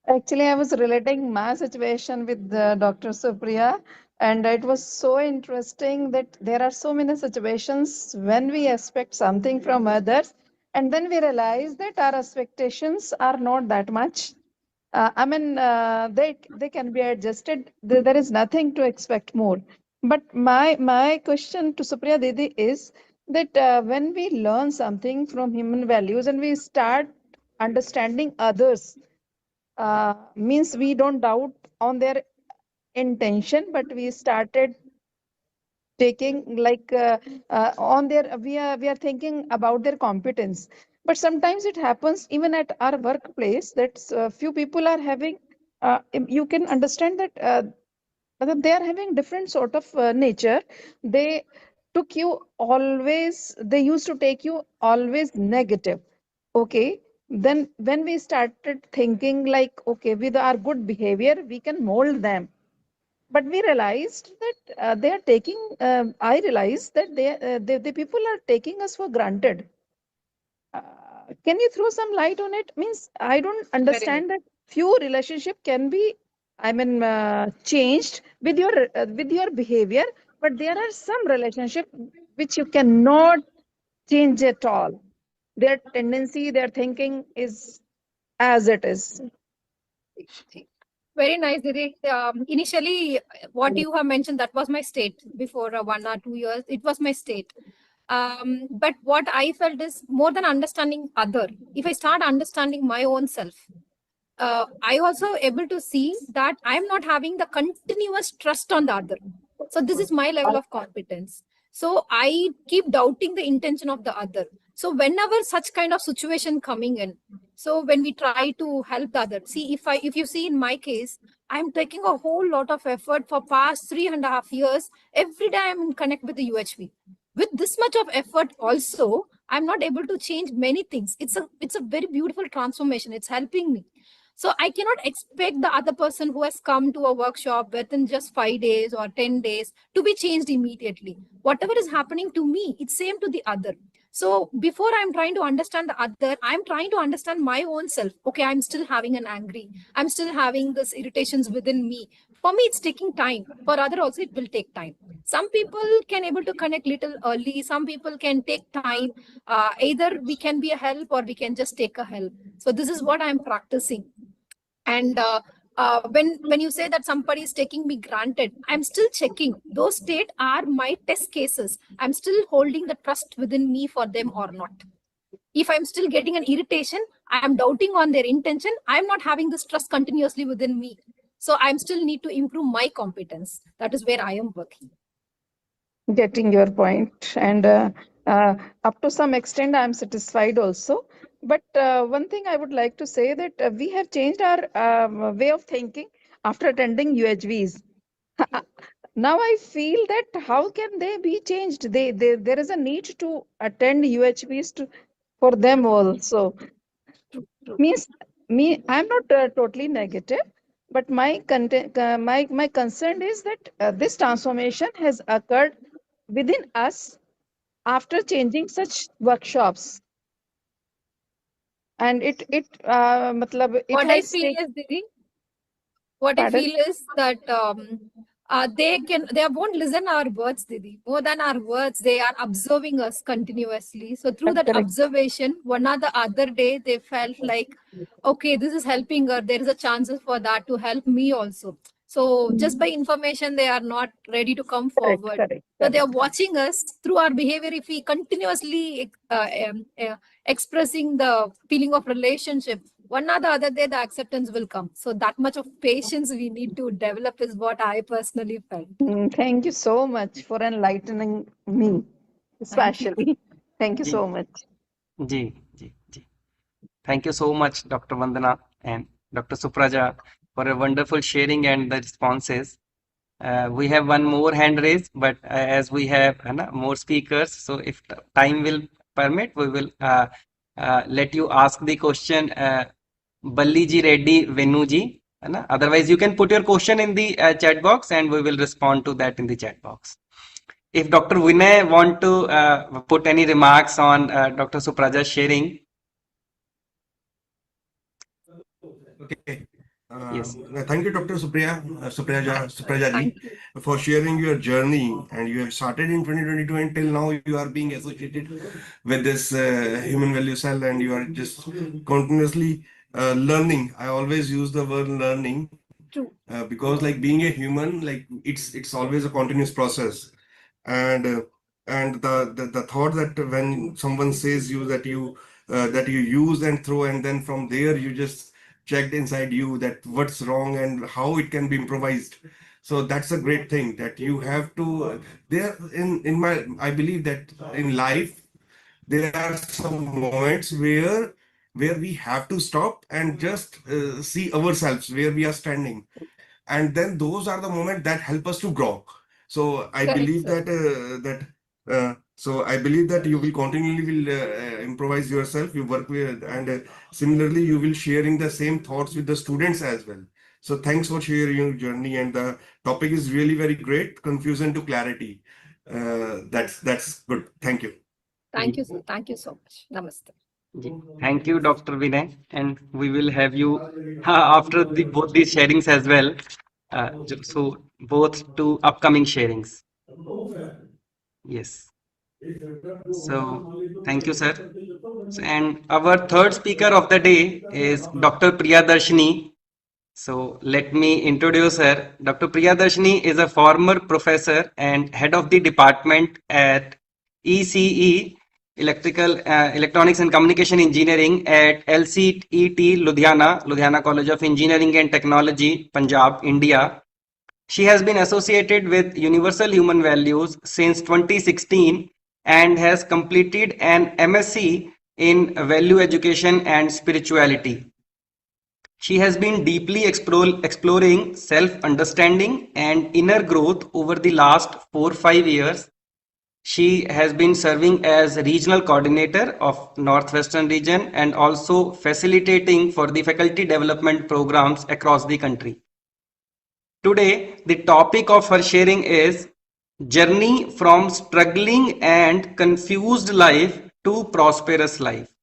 Actually, I was relating my situation with Dr. Supriya, and it was so interesting that there are so many situations when we expect something from others, and then we realize that our expectations are not that much. They can be adjusted. There is nothing to expect more. But my question to Supriya Didi is that when we learn something from human values and we start understanding others, means we don't doubt on their intention, but we started taking on their we are thinking about their competence. But sometimes it happens even at our workplace that few people are having you can understand that they are having different sort of nature. They took you always, they used to take you always negative. Okay, then when we started thinking like, okay, with our good behavior we can mold them, but we realized that they are taking I realized that the people are taking us for granted. Can you throw some light on it? Means I don't understand that few relationship can be, changed with your behavior, but there are some relationship which you cannot change at all. Their tendency, their thinking is as it is. Very nice, Didi. Initially, what you have mentioned, that was my state before 1 or 2 years. It was my state. But what I felt is more than understanding other. If I start understanding my own self, I also able to see that I'm not having the continuous trust on the other. So this is my level of competence. So I keep doubting the intention of the other. So whenever such kind of situation coming in, so when we try to help the other, see if you see in my case, I'm taking a whole lot of effort for past 3.5 years. Every day I'm in connect with the UHV. With this much of effort also, I'm not able to change many things. It's a very beautiful transformation. It's helping me. So I cannot expect the other person who has come to a workshop within just 5 days or 10 days to be changed immediately. Whatever is happening to me, it's same to the other. So before I'm trying to understand the other, I'm trying to understand my own self. Okay, I'm still having an angry. I'm still having this irritations within me. For me, it's taking time. For other also, it will take time. Some people can able to connect little early. Some people can take time. Either we can be a help or we can just take a help. So this is what I'm practicing. And when you say that somebody is taking me granted, I'm still checking. Those state are my test cases. I'm still holding the trust within me for them or not. If I'm still getting an irritation, I am doubting on their intention. I'm not having this trust continuously within me. So I'm still need to improve my competence. That is where I am working. Getting your point, and up to some extent I'm satisfied also. But one thing I would like to say that we have changed our way of thinking after attending UHVs. Now I feel that how can they be changed? There is a need to attend UHVs for them also. Means I'm not totally negative, but my concern is that this transformation has occurred within us after changing such workshops, and it what has I feel taken. is, Didi, what Pardon? I feel is that they won't listen our words, Didi. More than our words, they are observing us continuously. So through that Correct. observation, one or the other day, they felt like, okay, this is helping her. There is a chances for that to help me also. So just by information, they are not ready to come Correct, forward. correct, So they are correct. watching us through our behavior. If we continuously expressing the feeling of relationship, one or the other day the acceptance will come. So that much of patience we need to develop is what I personally felt. Thank you so much for enlightening me, Thank you. especially. Thank you ji so much. Ji ji ji Thank you so much, Dr. Vandana and Dr. Supraja, for a wonderful sharing and the responses. We have one more hand raised, but as we have more speakers, so if time will permit, we will let you ask the question. Balli ji Reddy Venu ji, otherwise you can put your question in the chat box and we will respond to that in the chat box. If Dr. Vinay want to put any remarks on Dr. Supraja's sharing. Okay. Yes. Thank you, Dr. Supraja ji, for sharing your journey. And you have started in 2022 until now you are being associated with this human value cell, and you are just continuously learning. I always use the word learning. True. Because like being a human, like it's always a continuous process. And the thought that when someone says you that you use and throw, and then from there you just checked inside you that what's wrong and how it can be improvised. So that's a great thing that you have to there in my I believe that in life there are some moments where we have to stop and just see ourselves where we are standing, and then those are the moments that help us to grow. So I Correct, believe sir. I believe that you will continually will improvise yourself, you work with, and similarly you will sharing the same thoughts with the students as well. So thanks for sharing your journey, and the topic is really very great, confusion to clarity. That's good. Thank you. Thank you, sir. Thank you so much. Namaste. Thank you, Dr. Vinay, and we will have you after both these sharings as well. So both two upcoming sharings. Yes. So thank you, sir. And our third speaker of the day is Dr. Priyadarshini. So let me introduce her. Dr. Priyadarshini is a former professor and head of the department at ECE, Electronics and Communication Engineering at LCET Ludhiana College of Engineering and Technology, Punjab, India. She has been associated with Universal Human Values since 2016 and has completed an MSc in Value Education and Spirituality. She has been deeply exploring self-understanding and inner growth over the last 4-5 years. She has been serving as regional coordinator of Northwestern region and also facilitating for the faculty development programs across the country. Today, the topic of her sharing is Journey from Struggling and Confused Life to Prosperous Life.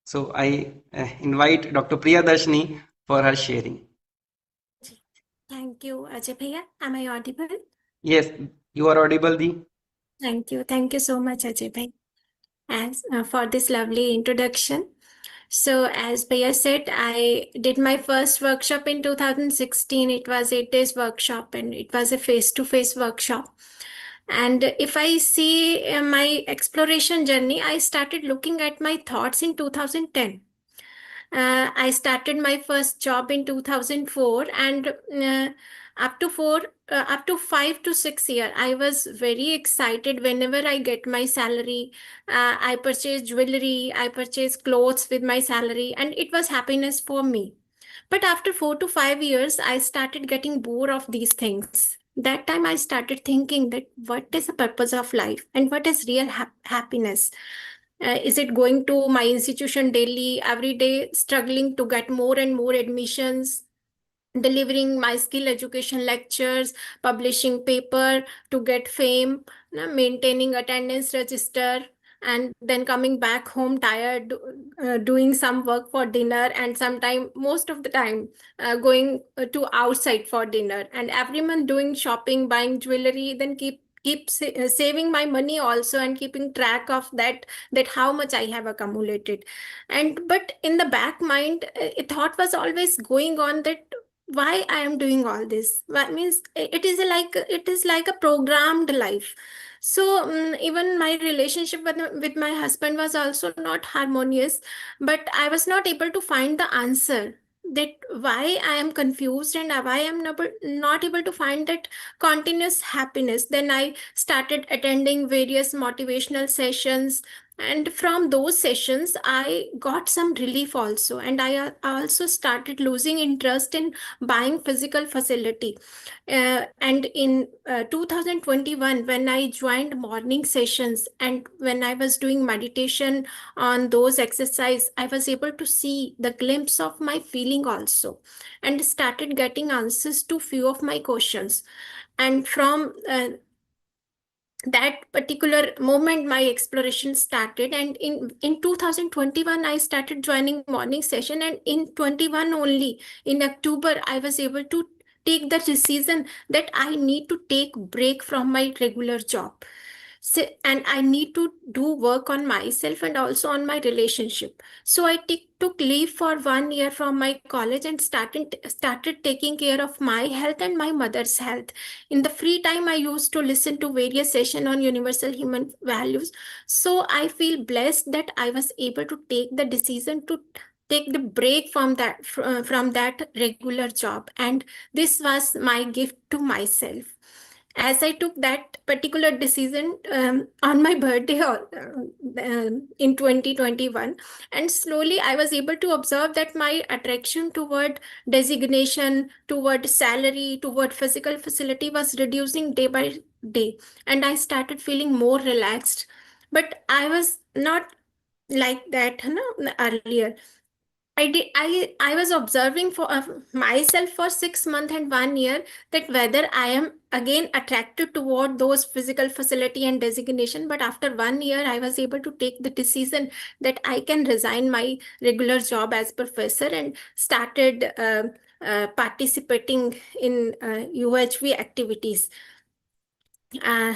So I invite Dr. Priyadarshini for her sharing. Thank you, Ajay Bhaiya. Am I audible? Yes, you are audible, Di. Thank you. Thank you so much, Ajay Bhai, as for this lovely introduction. So, as Bhaiya said, I did my first workshop in 2016. It was 8 days workshop, and it was a face-to-face workshop. And if I see my exploration journey, I started looking at my thoughts in 2010. I started my first job in 2004, and up to 5 to 6 years, I was very excited whenever I get my salary. I purchase jewelry, I purchase clothes with my salary, and it was happiness for me. But after 4 to 5 years, I started getting bored of these things. That time I started thinking that what is the purpose of life and what is real happiness? Is it going to my institution daily, every day, struggling to get more and more admissions, delivering my skill education lectures, publishing paper to get fame, maintaining attendance register, and then coming back home tired, doing some work for dinner, and sometime most of the time going to outside for dinner, and every month doing shopping, buying jewelry, then saving my money also, and keeping track of that how much I have accumulated. And but in the back mind, a thought was always going on that why I am doing all this. What means it is like a programmed life. So even my relationship with my husband was also not harmonious, but I was not able to find the answer that why I am confused and why I am not able to find that continuous happiness. Then I started attending various motivational sessions, and from those sessions I got some relief also, and I also started losing interest in buying physical facility. And in 2021, when I joined morning sessions and when I was doing meditation on those exercise, I was able to see the glimpse of my feeling also, and started getting answers to few of my questions. And from that particular moment my exploration started, and in 2021 I started joining morning session, and in 21 only, in October, I was able to take the decision that I need to take break from my regular job. So, and I need to do work on myself and also on my relationship. So I took leave for 1 year from my college and started taking care of my health and my mother's health. In the free time, I used to listen to various sessions on universal human values. So I feel blessed that I was able to take the decision to take the break from that regular job, and this was my gift to myself. As I took that particular decision on my birthday in 2021, and slowly I was able to observe that my attraction toward designation, toward salary, toward physical facility was reducing day by day, and I started feeling more relaxed. But I was not like that, earlier. I was observing for myself for 6 months and 1 year, that whether I am again attracted toward those physical facility and designation. But after 1 year, I was able to take the decision that I can resign my regular job as professor, and started participating in UHV activities. Uh,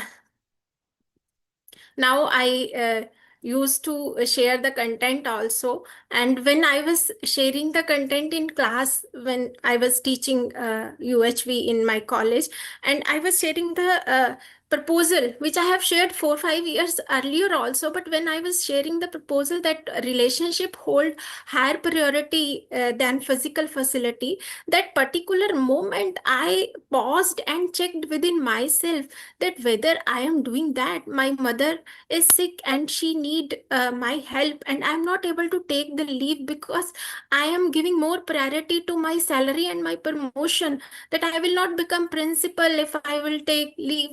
Now I used to share the content also, and when I was sharing the content in class, when I was teaching UHV in my college, and I was sharing the proposal which I have shared 4-5 years earlier also, but when I was sharing the proposal that relationship hold higher priority than physical facility, that particular moment I paused and checked within myself that whether I am doing that. My mother is sick and she need my help, and I'm not able to take the leave because I am giving more priority to my salary and my promotion, that I will not become principal if I will take leave.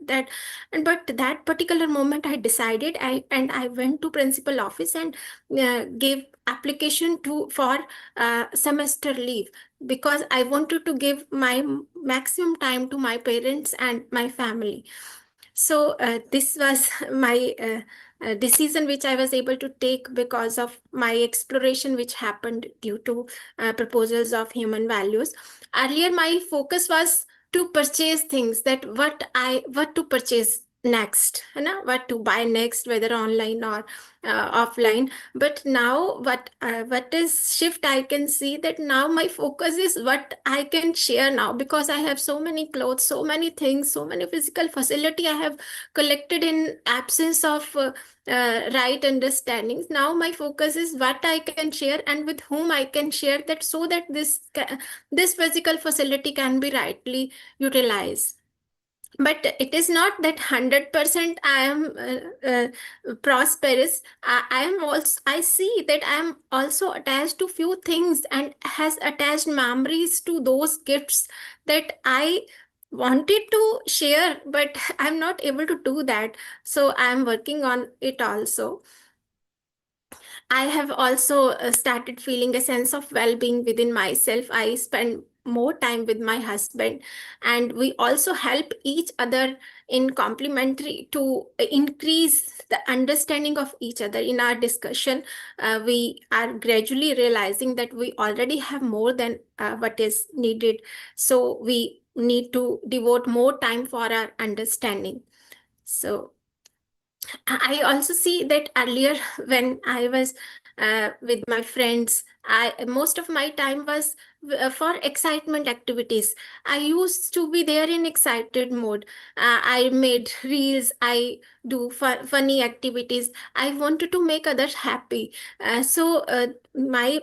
But that particular moment I decided, I went to principal office and gave application for semester leave, because I wanted to give my maximum time to my parents and my family. So this was my decision which I was able to take because of my exploration which happened due to proposals of human values. Earlier my focus was to purchase things, that what to purchase next, what to buy next, whether online or offline. But now what is shift I can see, that now my focus is what I can share now, because I have so many clothes, so many things, so many physical facility I have collected in absence of right understandings. Now my focus is what I can share and with whom I can share that, so that this physical facility can be rightly utilized. But it is not that 100% I am prosperous. I am also, I see that I am also attached to few things and has attached memories to those gifts that I wanted to share, but I'm not able to do that. So I'm working on it also. I have also started feeling a sense of well-being within myself. I spend more time with my husband, and we also help each other in complementary to increase the understanding of each other. In our discussion, we are gradually realizing that we already have more than what is needed, so we need to devote more time for our understanding. So I also see that earlier when I was with my friends, most of my time was for excitement activities. I used to be there in excited mode. I made reels. I do funny activities. I wanted to make others happy. So my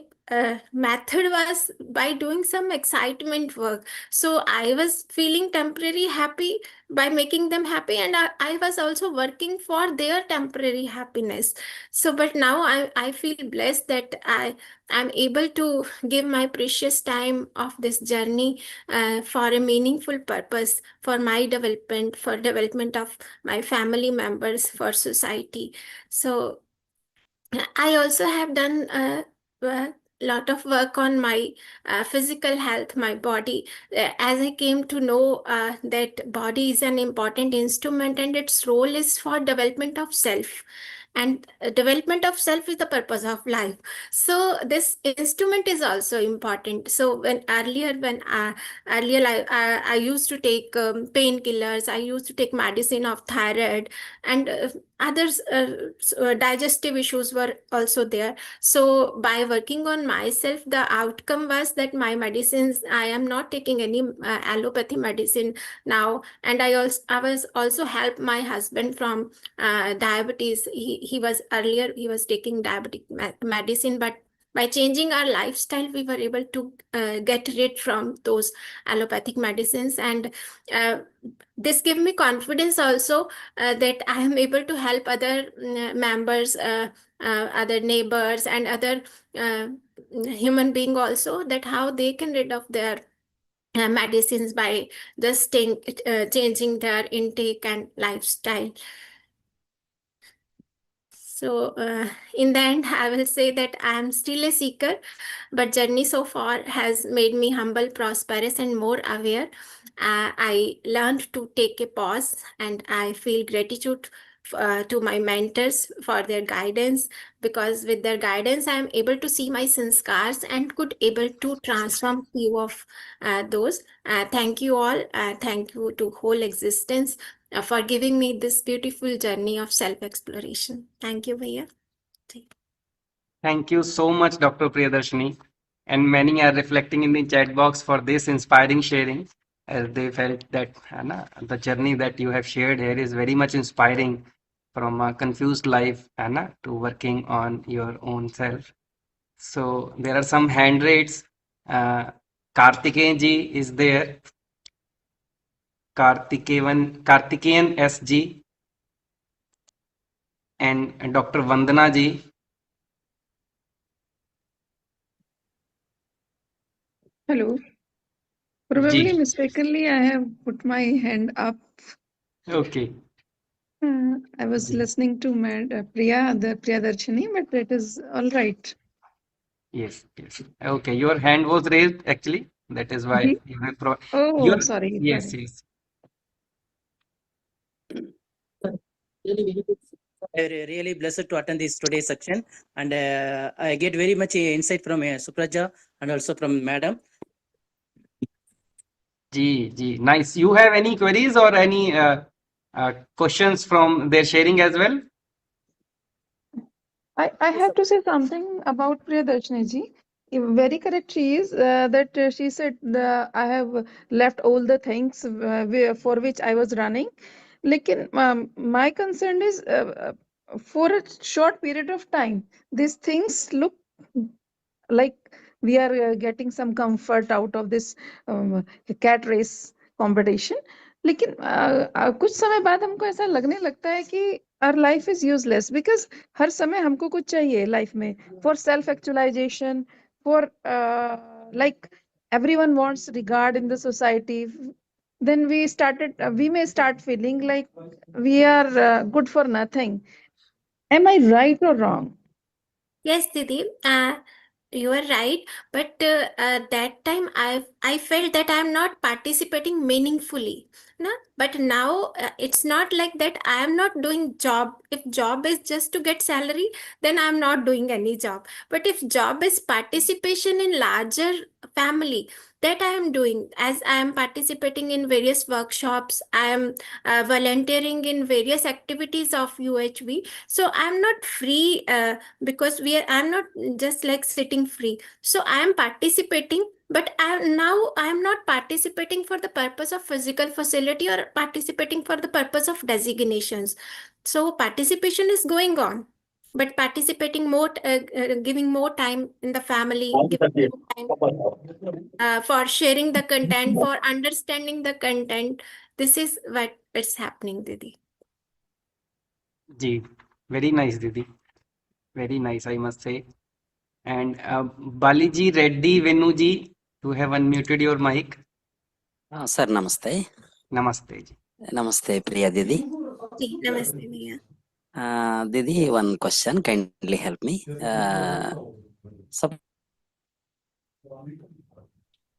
method was by doing some excitement work. So I was feeling temporary happy by making them happy, and I was also working for their temporary happiness. So but now I feel blessed that I'm able to give my precious time of this journey for a meaningful purpose, for my development, for development of my family members, for society. So I also have done a lot of work on my physical health, my body. As I came to know that body is an important instrument and its role is for development of self. And development of self is the purpose of life. So this instrument is also important. So when earlier I used to take painkillers, I used to take medicine of thyroid, and others digestive issues were also there. So by working on myself, the outcome was that my medicines, I am not taking any allopathy medicine now. And I was also helped my husband from diabetes. He was earlier, he was taking diabetic medicine, but by changing our lifestyle, we were able to get rid from those allopathic medicines. And this gave me confidence also that I am able to help other members, other neighbors, and other human being also, that how they can rid of their medicines by just changing their intake and lifestyle. So in the end, I will say that I am still a seeker, but journey so far has made me humble, prosperous, and more aware. I learned to take a pause, and I feel gratitude to my mentors for their guidance, because with their guidance, I am able to see my sanskars and could able to transform few of those. Thank you all. Thank you to whole existence for giving me this beautiful journey of self-exploration. Thank you, Bhaiya. Thank you so much, Dr. Priyadarshini. And many are reflecting in the chat box for this inspiring sharing, as they felt that the journey that you have shared here is very much inspiring, from a confused life to working on your own self. So there are some hand raised. Kartikeyan ji is there. Kartikeyan SG, and Dr. Vandana ji. Hello. Probably Ji. mistakenly, I have put my hand up. Okay. I was Ji. listening to Priyadarshini, but it is all right. Yes, yes. Okay, your hand was raised actually. That is why Ji? you have Oh, sorry. yes, Sorry. yes. Really blessed to attend this today's section, and I get very much insight from Supraja and also from Madam. Ji, nice. You have any queries or any questions from their sharing as well? I have to say something about Priyadarshini ji. Very correct she is that she said I have left all the things for which I was running. My concern is for a short period of time, these things look like we are getting some comfort out of this cat race competition. लेकिन कुछ समय बाद हमको ऐसा लगने लगता है कि our life is useless because हर समय हमको कुछ चाहिए life में for self actualization, for like everyone wants regard in the society. Then we may start feeling like we are good for nothing. Am I right or wrong? Yes, Didi. You are right, but that time I felt that I'm not participating meaningfully. No, but now it's not like that. I am not doing job. If job is just to get salary, then I'm not doing any job. But if job is participation in larger family, that I am doing. As I am participating in various workshops, I am volunteering in various activities of UHV. So I'm not free. Because I'm not just like sitting free, so I am participating, but I am not participating for the purpose of physical facility or participating for the purpose of designations. So participation is going on, but participating more, giving more time in the family, giving more time for sharing the content, for understanding the content. This is what is happening, Didi. Ji, very nice, Didi. Very nice, I must say. And Baliji Reddy Venuji, you have unmuted your mic. Sir, namaste. Namaste. Ji. Namaste, Priya Didi. Namaste, Mia. Didi, one question, kindly help me.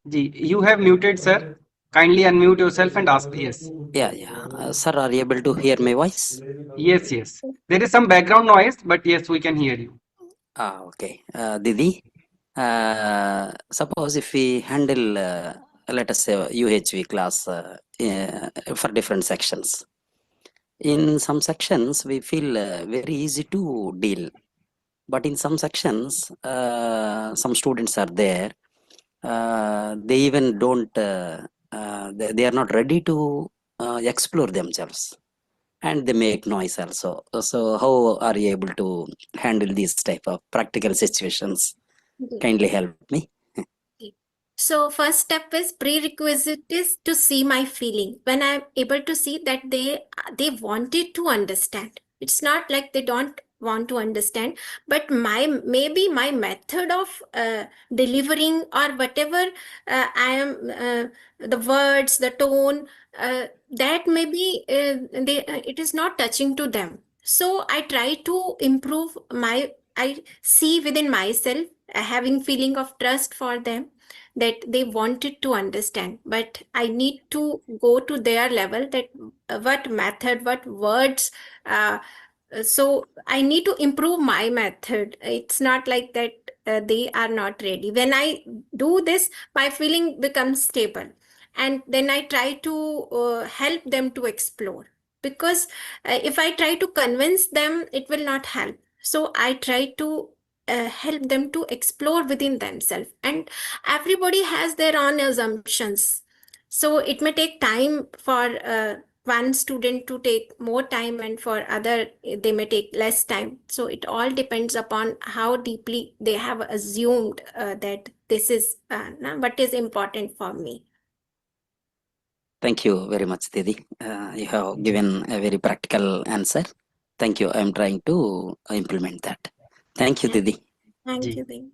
Ji, you have muted, sir. Kindly unmute yourself and ask. Yes. Yeah. Sir, are you able to hear my voice? Yes, yes. There is some background noise, but yes, we can hear you. Okay. Didi, suppose if we handle, let us say, UHV class for different sections. In some sections, we feel very easy to deal. But in some sections, some students are there. They even don't, they are not ready to explore themselves, and they make noise also. So how are you able to handle these type of practical situations? Kindly help me. So first step is prerequisite is to see my feeling. When I'm able to see that they wanted to understand. It's not like they don't want to understand, but maybe my method of delivering or whatever I am the words, the tone, that maybe it is not touching to them. So I try to improve I see within myself having feeling of trust for them, that they wanted to understand, but I need to go to their level, that what method, what words, so I need to improve my method. It's not like that they are not ready. When I do this, my feeling becomes stable, and then I try to help them to explore, because if I try to convince them, it will not help. So I try to help them to explore within themselves, and everybody has their own assumptions. So it may take time for one student to take more time, and for other they may take less time. So it all depends upon how deeply they have assumed that this is what is important for me. Thank you very much, Didi. You have given a very practical answer. Thank you. I'm trying to implement that. Thank you, Didi. Thank Ji. you, Bing.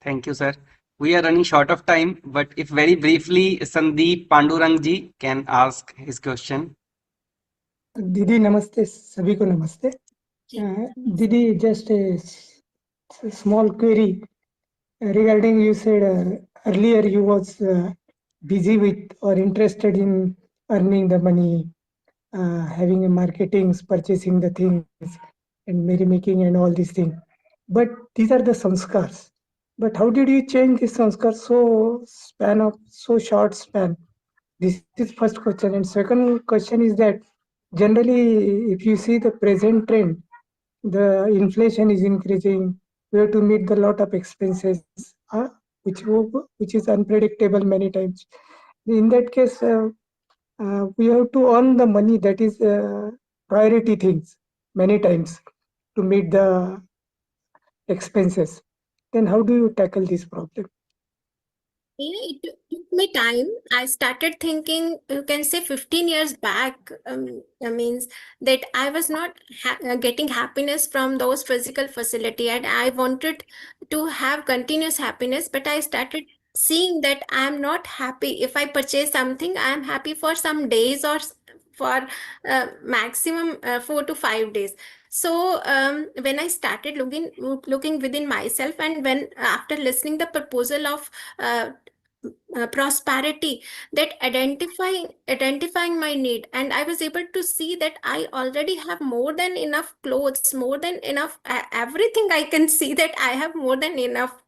Thank you, sir. We are running short of time, but if very briefly, Sandeep Pandurangji can ask his question. दीदी नमस्ते, सभी को नमस्ते. दीदी, just a small query regarding, you said earlier you was busy with or interested in earning the money, having a marketing, purchasing the things, and merrymaking and all these things. But these are the sanskars. But how did you change this sanskar so short span? This is first question. And second question is that generally, if you see the present trend, the inflation is increasing. We have to meet the lot of expenses, which is unpredictable many times. In that case, we have to earn the money. That is priority things many times to meet the expenses. Then how do you tackle this problem? It took me time. I started thinking, you can say 15 years back, means that I was not getting happiness from those physical facility, and I wanted to have continuous happiness, but I started seeing that I'm not happy. If I purchase something, I'm happy for some days or for maximum 4 to 5 days. So when I started looking within myself, and when after listening the proposal of prosperity, that identifying my need, and I was able to see that I already have more than enough clothes, more than enough everything. I can see that I have more than enough.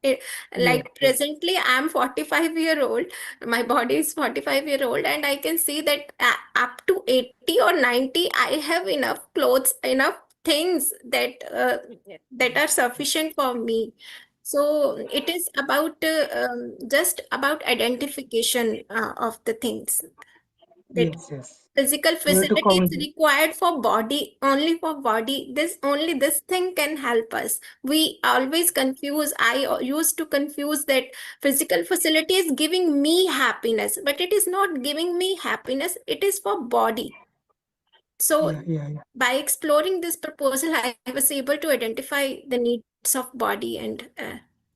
Like presently I'm 45-year-old, my body is 45-year-old, and I can see that up to 80 or 90 I have enough clothes, enough things that are sufficient for me. So it is about just about identification of the things, that Yes. physical We have to facility count. is required for body, only for body. This thing can help us. We always confuse, I used to confuse that physical facility is giving me happiness, but it is not giving me happiness, it is for body. So Yeah. by exploring this proposal, I was able to identify the needs of body, and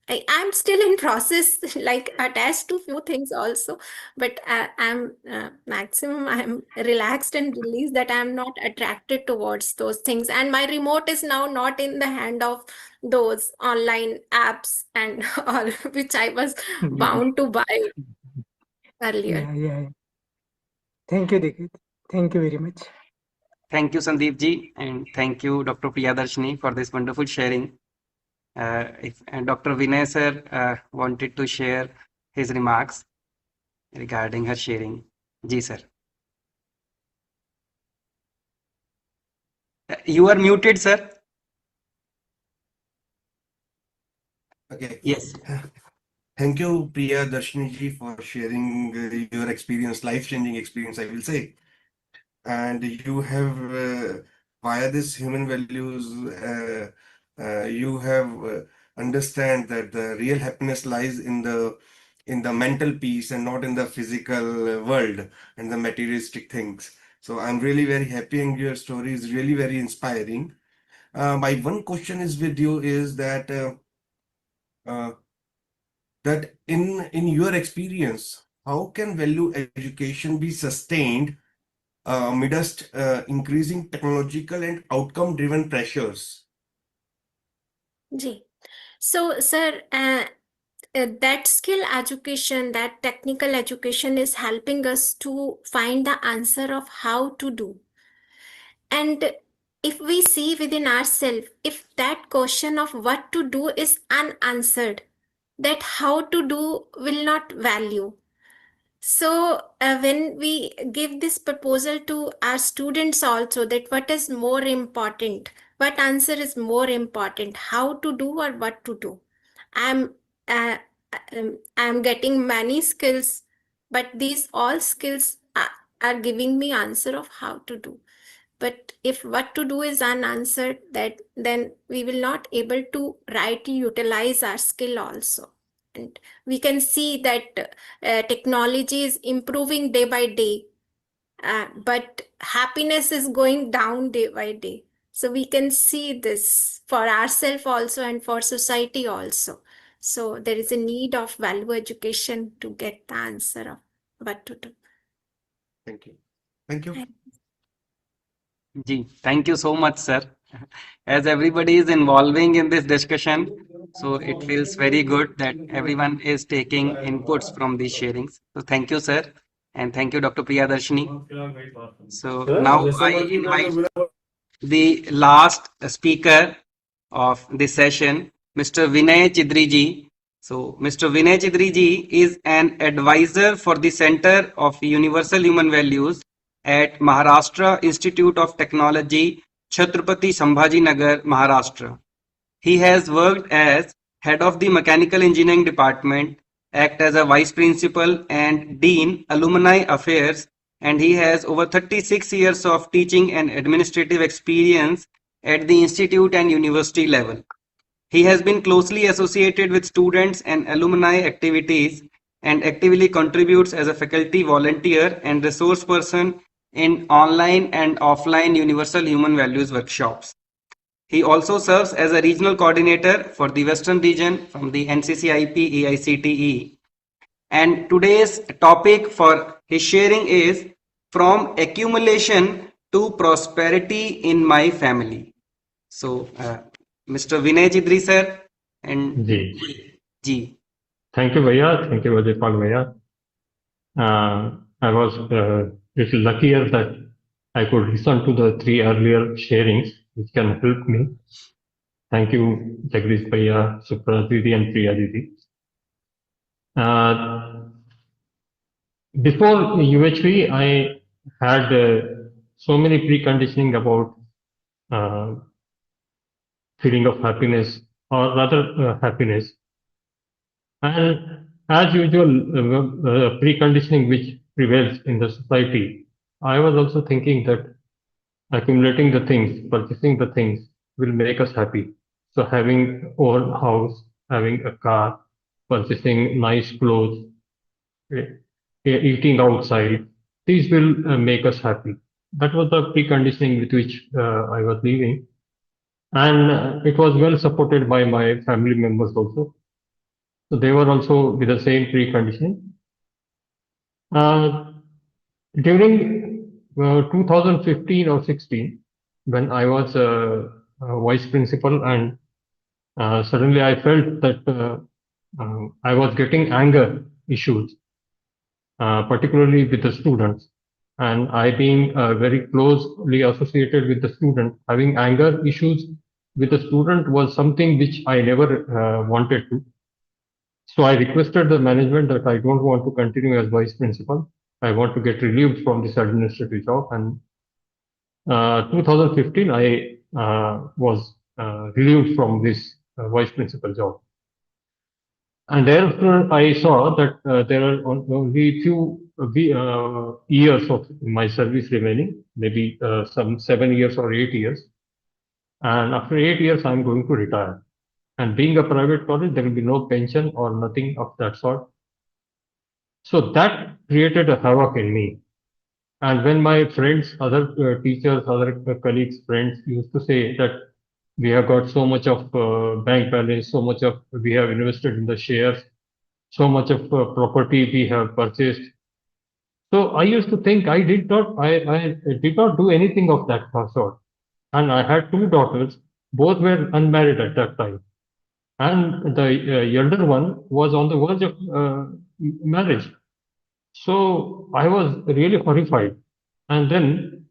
I'm still in process, like attached to few things also, but I'm maximum I'm relaxed and released, that I'm not attracted towards those things, and my remote is now not in the hand of those online apps and all, which I was bound to buy earlier. Yeah. Thank you, Dikit. Thank you very much. Thank you, Sandeep ji, and thank you, Dr. Priyadarshini, for this wonderful sharing. And Dr. Vinay sir wanted to share his remarks regarding her sharing. Ji sir. You are muted, sir. Okay. Yes. Thank you, Priyadarshini ji, for sharing your experience, life-changing experience, I will say. And you have, via this human values, you have understand that the real happiness lies in the mental peace and not in the physical world and the materialistic things. So I'm really very happy, and your story is really very inspiring. My one question is with you is that that in your experience, how can value education be sustained amidst increasing technological and outcome-driven pressures? Ji. So, sir, that skill education, that technical education is helping us to find the answer of how to do. And if we see within ourselves, if that question of what to do is unanswered, that how to do will not value. So when we give this proposal to our students also, that what is more important, what answer is more important, how to do or what to do. uh, I'm getting many skills, but these all skills are giving me answer of how to do. But if what to do is unanswered, that then we will not able to rightly utilize our skill also. And we can see that technology is improving day by day, but happiness is going down day by day. So we can see this for ourselves also and for society also. So there is a need of value education to get the answer of what to do. Thank you. Thank you. Ji, thank you so much, sir. As everybody is involving in this discussion, so it feels very good that everyone is taking inputs from these sharings. So thank you, sir. And thank you, Dr. Priyadarshini. So now I invite the last speaker of this session, Mr. Vinay Chidri ji. So Mr. Vinay Chidri ji is an advisor for the Center of Universal Human Values at Maharashtra Institute of Technology, Chhatrapati Sambhajinagar, Maharashtra. He has worked as head of the Mechanical Engineering Department, act as a vice principal and dean alumni affairs, and he has over 36 years of teaching and administrative experience at the institute and university level. He has been closely associated with students and alumni activities and actively contributes as a faculty volunteer and resource person in online and offline universal human values workshops. He also serves as a regional coordinator for the Western region from the NCCIP AICTE. And today's topic for his sharing is from accumulation to prosperity in my family. So, Mr. Vinay Chidri sir and Ji. Ji. Thank you, Bhaiya. Thank you, Vajipal Bhaiya. I was little luckier that I could listen to the three earlier sharings, which can help me. Thank you, Jagadeesh Bhaiya, Supraja Didi, and Priya Didi. Before UHV, I had so many preconditioning about feeling of happiness, or rather happiness. And as usual, preconditioning which prevails in the society, I was also thinking that accumulating the things, purchasing the things will make us happy. So having own house, having a car, purchasing nice clothes, eh, eating outside, these will make us happy. That was the preconditioning with which I was living. And it was well supported by my family members also. So they were also with the same preconditioning. During 2015 or 16, when I was a vice principal, and suddenly I felt that I was getting anger issues, particularly with the students. And I being very closely associated with the student, having anger issues with the student was something which I never wanted to. So I requested the management that I don't want to continue as vice principal. I want to get relieved from this administrative job. And 2015, I was relieved from this vice principal job. And thereafter, I saw that there are only few years of my service remaining, maybe some 7 years or 8 years. And after 8 years, I'm going to retire. And being a private college, there will be no pension or nothing of that sort. So that created a havoc in me. And when my friends, other teachers, other colleagues, friends used to say that we have got so much of bank balance, so much of we have invested in the shares, so much of property we have purchased. So I used to think I did not do anything of that sort. And I had two daughters, both were unmarried at that time. And the elder one was on the verge of marriage. So I was really horrified. And then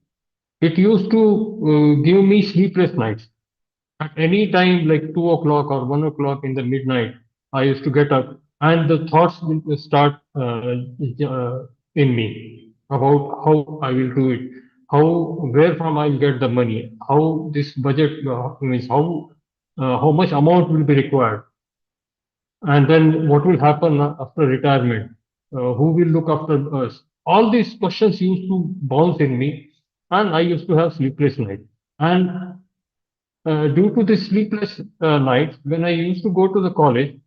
it used to give me sleepless nights. At any time, like 2 o'clock or 1 o'clock in the midnight, I used to get up, and the thoughts will start in me about how I will do it, where from I'll get the money, how this budget means, how much amount will be required, and then what will happen after retirement, who will look after us. All these questions used to bounce in me, and I used to have sleepless nights. And due to this sleepless nights, when I used to go to the college,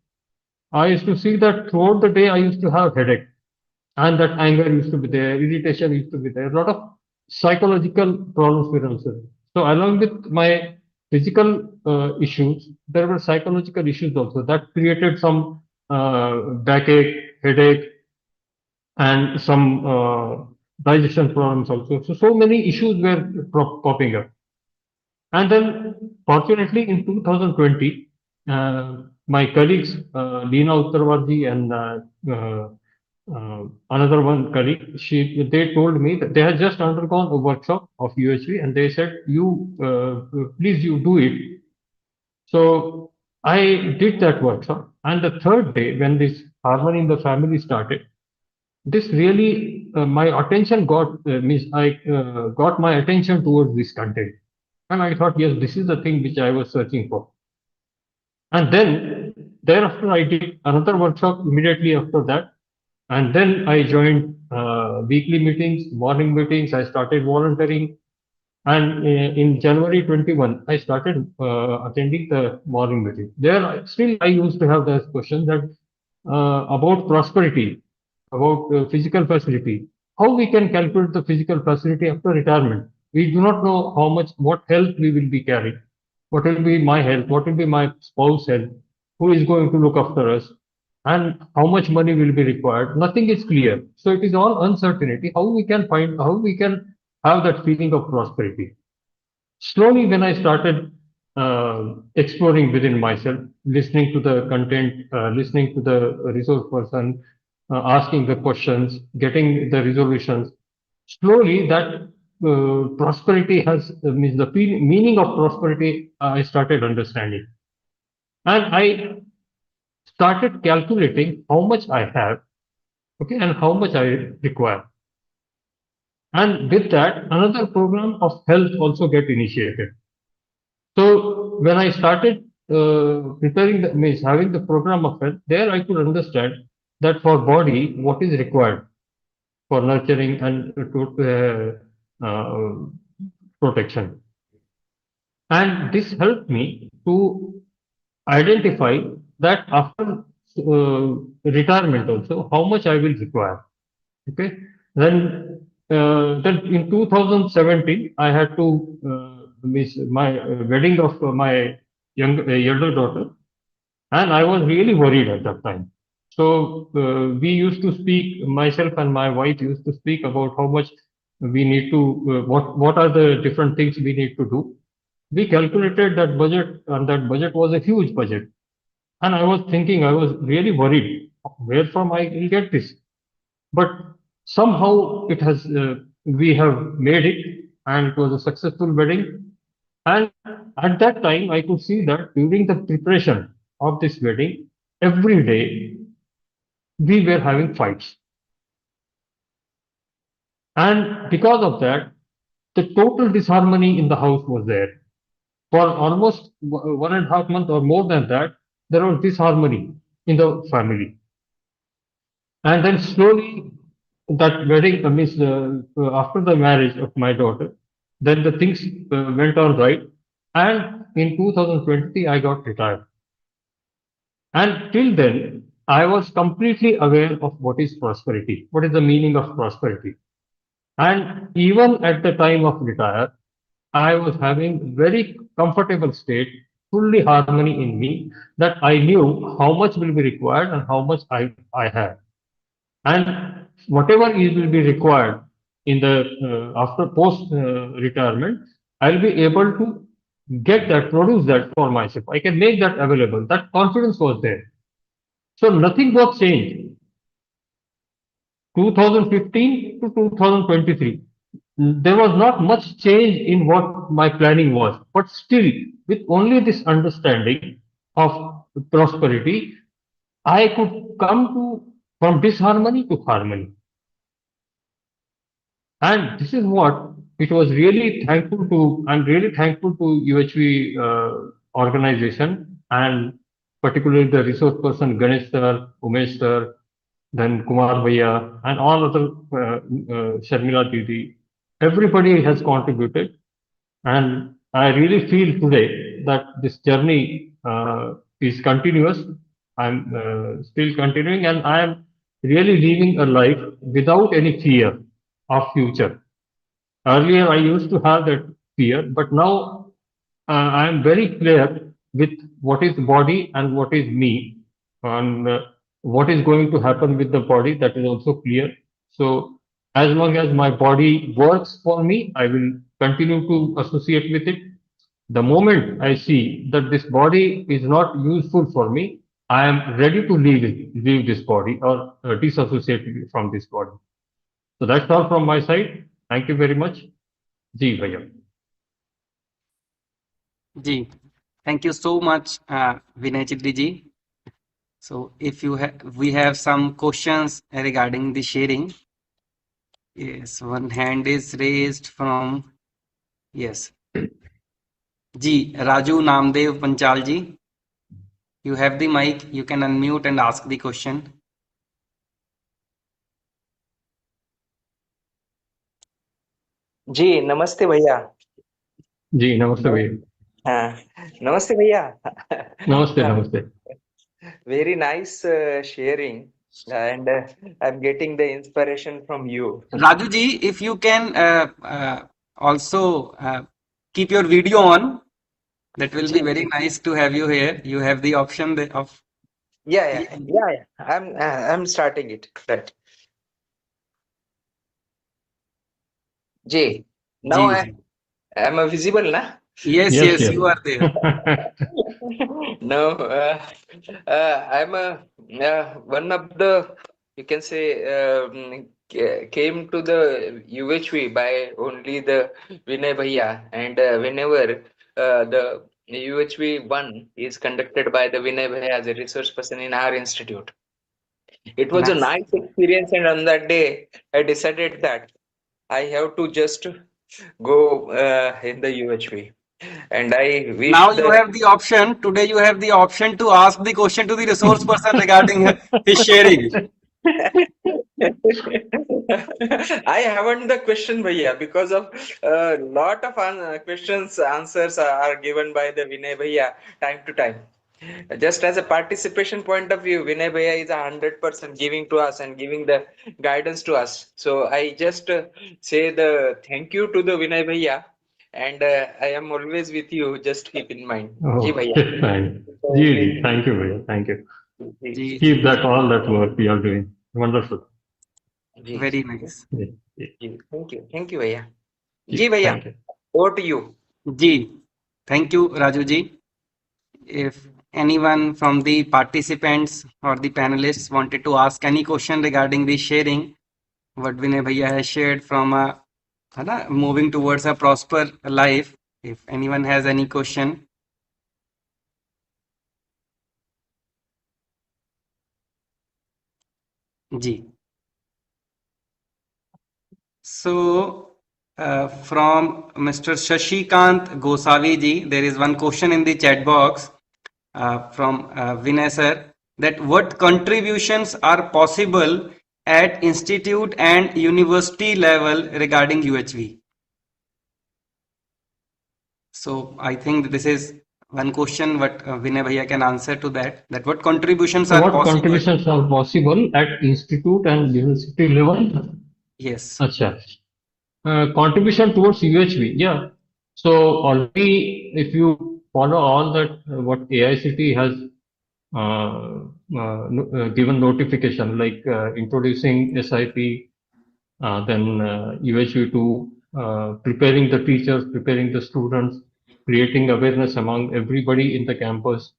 I used to see that throughout the day I used to have headache, and that anger used to be there, irritation used to be there, a lot of psychological problems were also there. So along with my physical issues, there were psychological issues also that created some backache, headache, and some digestion problems also. So many issues were popping up. And then, fortunately, in 2020, my colleagues, Leena Uttarwarji and another one colleague, they told me that they had just undergone a workshop of UHV, and they said, please, you do it. So I did that workshop. And the third day, when this harmony in the family started, this really, my attention I got my attention towards this content. And I thought, yes, this is the thing which I was searching for. And then thereafter, I did another workshop immediately after that. And then I joined weekly meetings, morning meetings. I started volunteering. And in January 21, I started attending the morning meeting. There, still, I used to have this question that about prosperity, about physical facility, how we can calculate the physical facility after retirement. We do not know what health we will be carrying. What will be my health? What will be my spouse health? Who is going to look after us? and how much money will be required. Nothing is clear. So it is all uncertainty. How we can have that feeling of prosperity? Slowly, when I started exploring within myself, listening to the content, listening to the resource person, asking the questions, getting the resolutions, slowly that prosperity has means the meaning of prosperity I started understanding, and I started calculating how much I have, okay, and how much I require. And with that, another program of health also get initiated. So when I started preparing the means having the program of health, there I could understand that for body what is required for nurturing and protection. And this helped me to identify that after retirement also how much I will require. Okay, then in 2017 I had to miss my wedding of my younger daughter, and I was really worried at that time. So we used to speak, myself and my wife used to speak about how much we need to, what are the different things we need to do. We calculated that budget, and that budget was a huge budget. And I was thinking, I was really worried, where from I will get this? But somehow we have made it, and it was a successful wedding. And at that time, I could see that during the preparation of this wedding, every day we were having fights. And because of that, the total disharmony in the house was there. For almost 1.5 months or more than that, there was disharmony in the family. And then slowly, that wedding, means after the marriage of my daughter, then the things went on right. And in 2020, I got retired. And till then, I was completely aware of what is prosperity, what is the meaning of prosperity. And even at the time of retire, I was having very comfortable state, fully harmony in me, that I knew how much will be required and how much I have. And whatever is will be required in the after post retirement, I'll be able to get that, produce that for myself. I can make that available. That confidence was there. So nothing was changed. 2015 to 2023, there was not much change in what my planning was, but still, with only this understanding of prosperity, I could come to from disharmony to harmony. And this is what it was really thankful to. I'm really thankful to UHV organization, and particularly the resource person Ganesh sir, Umesh sir, then Kumar Bhaiya, and all other Sharmila Didi. Everybody has contributed, and I really feel today that this journey is continuous. I'm still continuing, and I am really living a life without any fear of future. Earlier, I used to have that fear, but now I am very clear with what is body and what is me, and what is going to happen with the body. That is also clear. So, as long as my body works for me, I will continue to associate with it. The moment I see that this body is not useful for me, I am ready to leave this body or disassociate from this body. So that's all from my side. Thank you very much. Ji bhaiya. Ji, thank you so much, Vinay Chidri ji. So if we have some questions regarding the sharing. Yes, one hand is raised from, yes. Ji, Raju Namdev Panchal ji. You have the mic, you can unmute and ask the question. जी नमस्ते भैया। जी नमस्ते भैया। हाँ, नमस्ते भैया। Namaste, namaste. Very nice sharing, and I'm getting the inspiration from you. Raju ji, if you can also keep your video on, that will be very nice to have you here. You have the option of. Yeah. I'm starting it. Right. Jay. Now Ji, I ji. am I visible na? Yes, Yes, yes, yes. you are there. No, I'm one of the, you can say, came to the UHV by only the Vinay Bhaiya, and whenever the UHV 1 is conducted by the Vinay Bhaiya as a research person in our institute. It was a Nice. nice experience, and on that day, I decided that I have to just go in the UHV, and I Now wish you the have the option, today you have the option to ask the question to the resource person regarding his sharing. I haven't the question, Bhaiya, because of a lot of questions, answers are given by the Vinay Bhaiya time to time. Just as a participation point of view, Vinay Bhaiya is 100% giving to us and giving the guidance to us. So I just say the thank you to the Vinay Bhaiya, and I am always with you. Just keep in mind. Ji Bhaiya. Okay, fine. So Ji, please. ji, thank you, Bhaiya. Thank you. Ji, Ji, Keep ji. that all that work you are doing. Wonderful. ji, Very ji, nice. Yes, yes, ji. Thank you, Bhaiya. yes, Ji Bhaiya, thank you. over to you. Ji, thank you, Raju ji. If anyone from the participants or the panelists wanted to ask any question regarding the sharing, what Vinay Bhaiya has shared from है ना, moving towards a prosper life, if anyone has any question. Ji. So, from Mr. Shashikant Gosavi ji, there is one question in the chat box from Vinay sir, that what contributions are possible at institute and university level regarding UHV? So I think this is one question what Vinay Bhaiya can answer to that, that what contributions So are what possible? contributions are possible at institute and university level? Yes. Acha. Contribution towards UHV. Yeah. So already, if you follow all that, what AICT has given notification, like introducing SIP, then UHV2, preparing the teachers, preparing the students, creating awareness among everybody in the campus.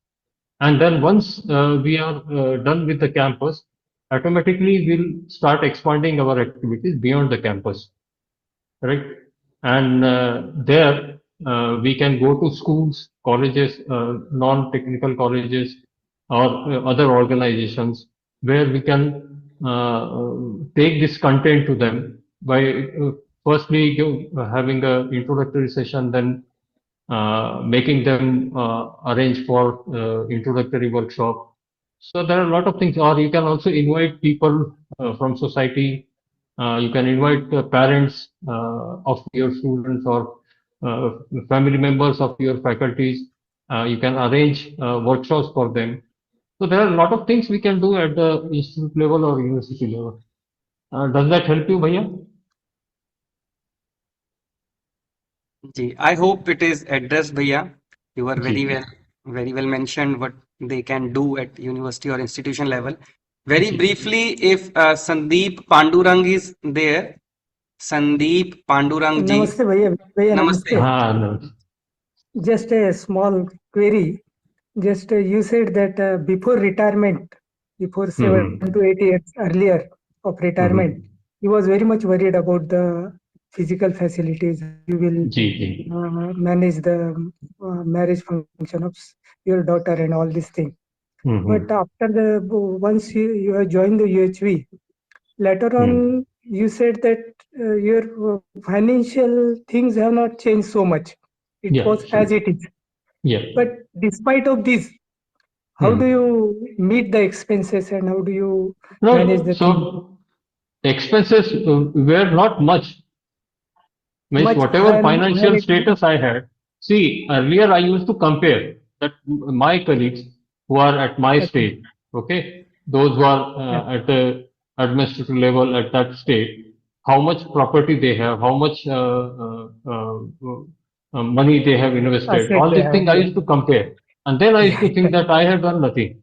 And then once we are done with the campus, automatically we'll start expanding our activities beyond the campus, right? And there we can go to schools, colleges, non-technical colleges, or other organizations where we can take this content to them by firstly having a introductory session, then making them arrange for introductory workshop. So there are a lot of things, or you can also invite people from society. You can invite parents of your students or family members of your faculties. You can arrange workshops for them. So there are a lot of things we can do at the institute level or university level. Does that help you, Bhaiya? Ji, I hope it is addressed, Bhaiya. You are Ji, ji. very well mentioned what they can do at university or institution level. Very Ji. briefly, if Sandeep Pandurang is there, Sandeep Pandurang ji, Namaste, Bhaiya, namaste. namaste. No. Just a small query. Just you said that before retirement, before 7 to 8 years earlier of retirement, he was very much worried about the physical facilities. You will Ji. manage the marriage function of your daughter and all these things. But after once you have joined the UHV, later on you said that your financial things have not changed so much. It was as it is. Yeah. But despite of this, how do you meet the expenses and how do you manage the things? So expenses were not much. Means Much whatever when financial it status I had. See, earlier I used to compare that my colleagues who are at my okay. stage, okay, those who are Yeah. at the administrative level at that stage, how much property they have, how much money they have invested, Asset all they these have, things I yeah. used to compare. And then I used to Yeah. think that I have done nothing.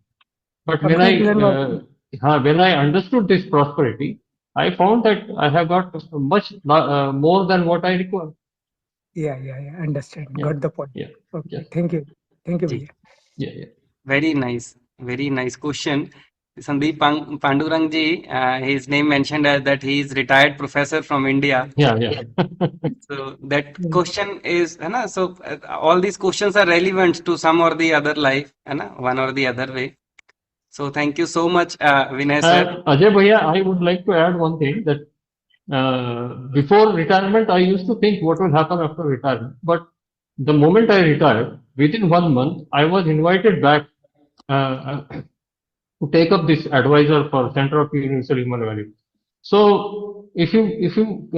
But अपने plan when I understood this prosperity, I found that I have got much more than what I require. yeah, understand. Yeah, Got the point. yeah, Okay, yes, thank you, ji, Bhaiya. very nice question. Sandeep Pandurang ji, his name mentioned as that he is retired professor from India. yeah. So that question is, है ना? So all these questions are relevant to some or the other life, है ना? One or the other way. So thank you so much, Vinay sir. Ajay Bhaiya, I would like to add one thing that before retirement, I used to think what will happen after retirement. But the moment I retired, within 1 month, I was invited back to take up this advisor for Center of Universal Human Value. So if you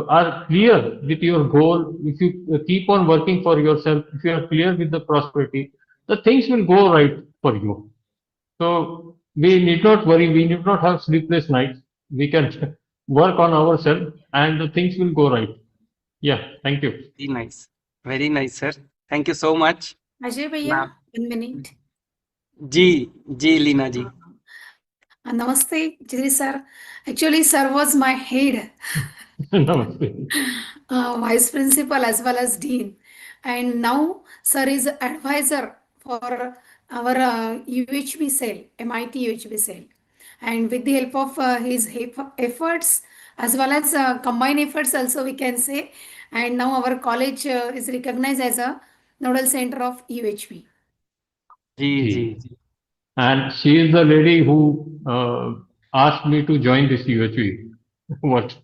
are clear with your goal, if you keep on working for yourself, if you are clear with the prosperity, the things will go right for you. So we need not worry. We need not have sleepless nights. We can work on ourselves, and the things will go right. Yeah. Thank you. Very nice, sir. Thank you so much. Ajay Bhaiya, 1 minute. Ji Leena ji. Namaste, Chidri sir. Actually, sir was my head, Namaste. vice principal as well as dean, and now sir is advisor for our UHB cell, MIT UHB cell, and with the help of his efforts as well as combined efforts also we can say, and now our college is recognized as a nodal center of UHB. Ji. And she is the lady who asked me to join this UHV. What?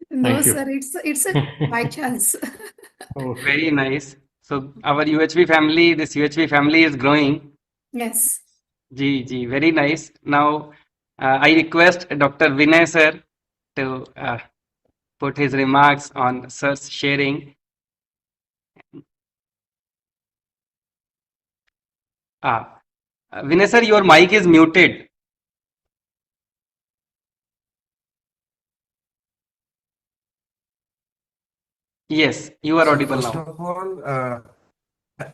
No, Thank you. sir, it's a by chance. Very nice. So our UHV family, this UHV family is growing. Yes. Ji, very nice. Now I request Dr. Vinay sir to put his remarks on sir's sharing. Vinay sir, your mic is muted. Yes, you are audible First now. of all,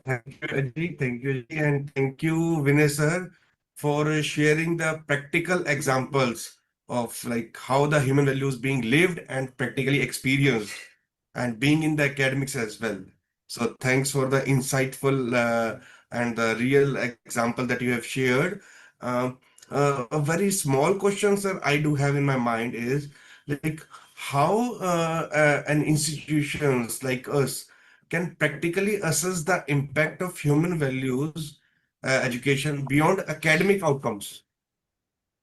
thank you, Ajay, and thank you, Vinay sir, for sharing the practical examples of like how the human value is being lived and practically experienced, and being in the academics as well. So thanks for the insightful and the real example that you have shared. Um, a very small question, sir, I do have in my mind is like how an institutions like us can practically assess the impact of human values education beyond academic outcomes.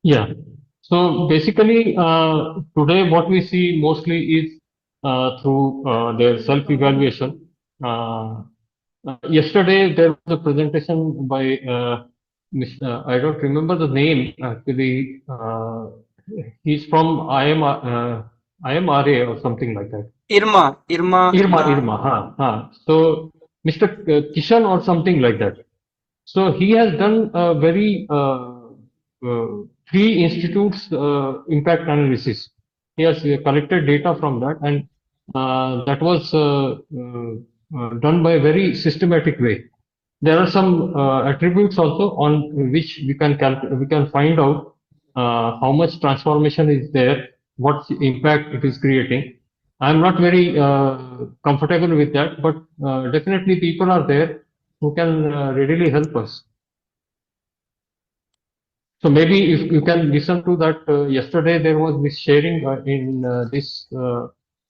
Yeah. So basically, today what we see mostly is through their self-evaluation. Yesterday there was a presentation by I don't remember the name actually. He's from IMRA or something like that. Irma. So Mr. Kishan or something like that. So he has done a very three institutes impact analysis. He has collected data from that, and that was done by a very systematic way. There are some attributes also on which we can find out how much transformation is there, what impact it is creating. I'm not very comfortable with that, but definitely people are there who can readily help us. So maybe if you can listen to that, yesterday there was this sharing in this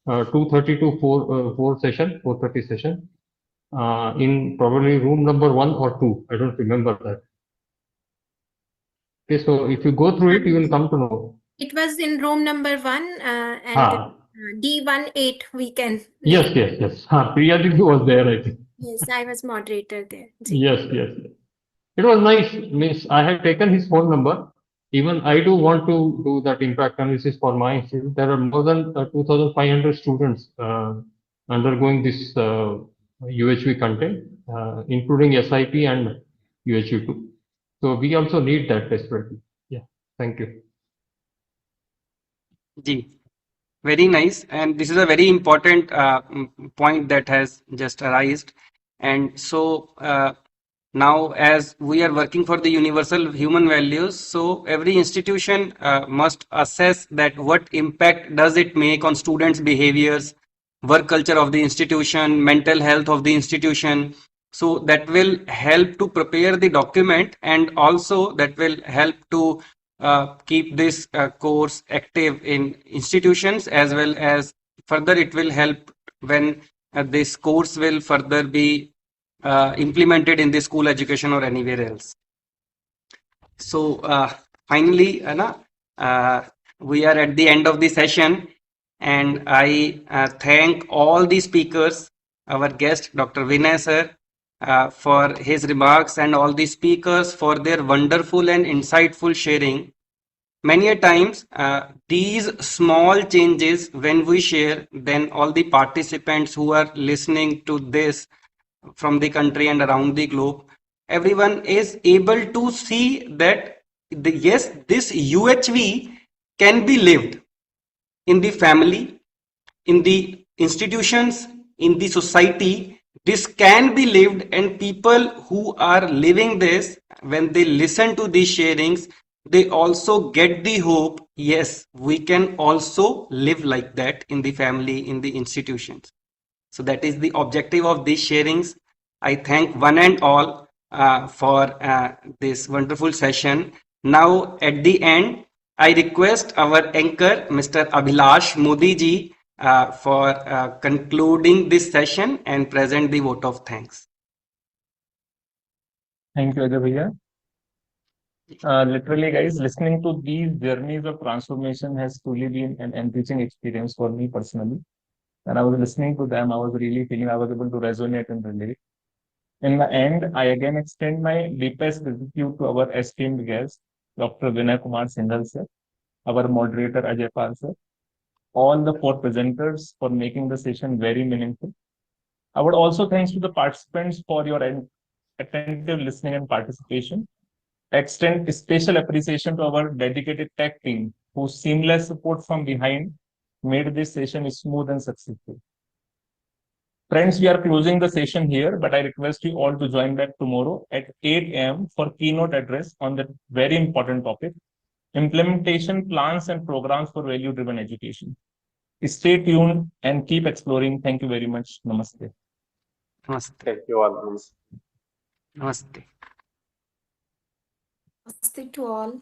2:30 to 4 session, 4:30 session, in probably room number 1 or 2. I don't remember that. Okay, so if you go through it, you will come to know. It was in room number 1 and D18 we can. Yes. Priyadarshini was there, I think. Yes, I was moderator there. Yes. It was nice. Means I had taken his phone number. Even I do want to do that impact analysis for my institute. There are more than 2,500 students undergoing this UHV content, including SIP and UHV2. So we also need that desperately. Yeah. Thank you. Ji. Very nice. And this is a very important point that has just arisen. And so Now, as we are working for the universal human values, so every institution must assess that what impact does it make on students' behaviors, work culture of the institution, mental health of the institution. So that will help to prepare the document, and also that will help to keep this course active in institutions, as well as further it will help when this course will further be implemented in the school education or anywhere else. So finally, we are at the end of the session, and I thank all the speakers, our guest Dr. Vinay sir, for his remarks, and all the speakers for their wonderful and insightful sharing. Many a times, these small changes when we share, then all the participants who are listening to this from the country and around the globe, everyone is able to see that yes, this UHV can be lived in the family, in the institutions, in the society. This can be lived, and people who are living this, when they listen to these sharings, they also get the hope, yes, we can also live like that in the family, in the institutions. So that is the objective of these sharings. I thank one and all for this wonderful session. Now at the end, I request our anchor, Mr. Abhilash Modi ji, for concluding this session and present the vote of thanks. Thank you, Ajay Bhaiya. Literally, guys, listening to these journeys of transformation has truly been an enriching experience for me personally. And I was listening to them, I was really feeling I was able to resonate and relate. In the end, I again extend my deepest gratitude to our esteemed guest, Dr. Vinay Kumar Singhal sir, our moderator Ajay Pal sir, all the four presenters for making the session very meaningful. I would also thanks to the participants for your attentive listening and participation. Extend special appreciation to our dedicated tech team, whose seamless support from behind made this session smooth and successful. Friends, we are closing the session here, but I request you all to join back tomorrow at 8 a.m. for keynote address on that very important topic, implementation plans and programs for value-driven education. Stay tuned and keep exploring. Thank you very much. Namaste. Namaste. Thank you all. Namaste. Namaste. Namaste to all.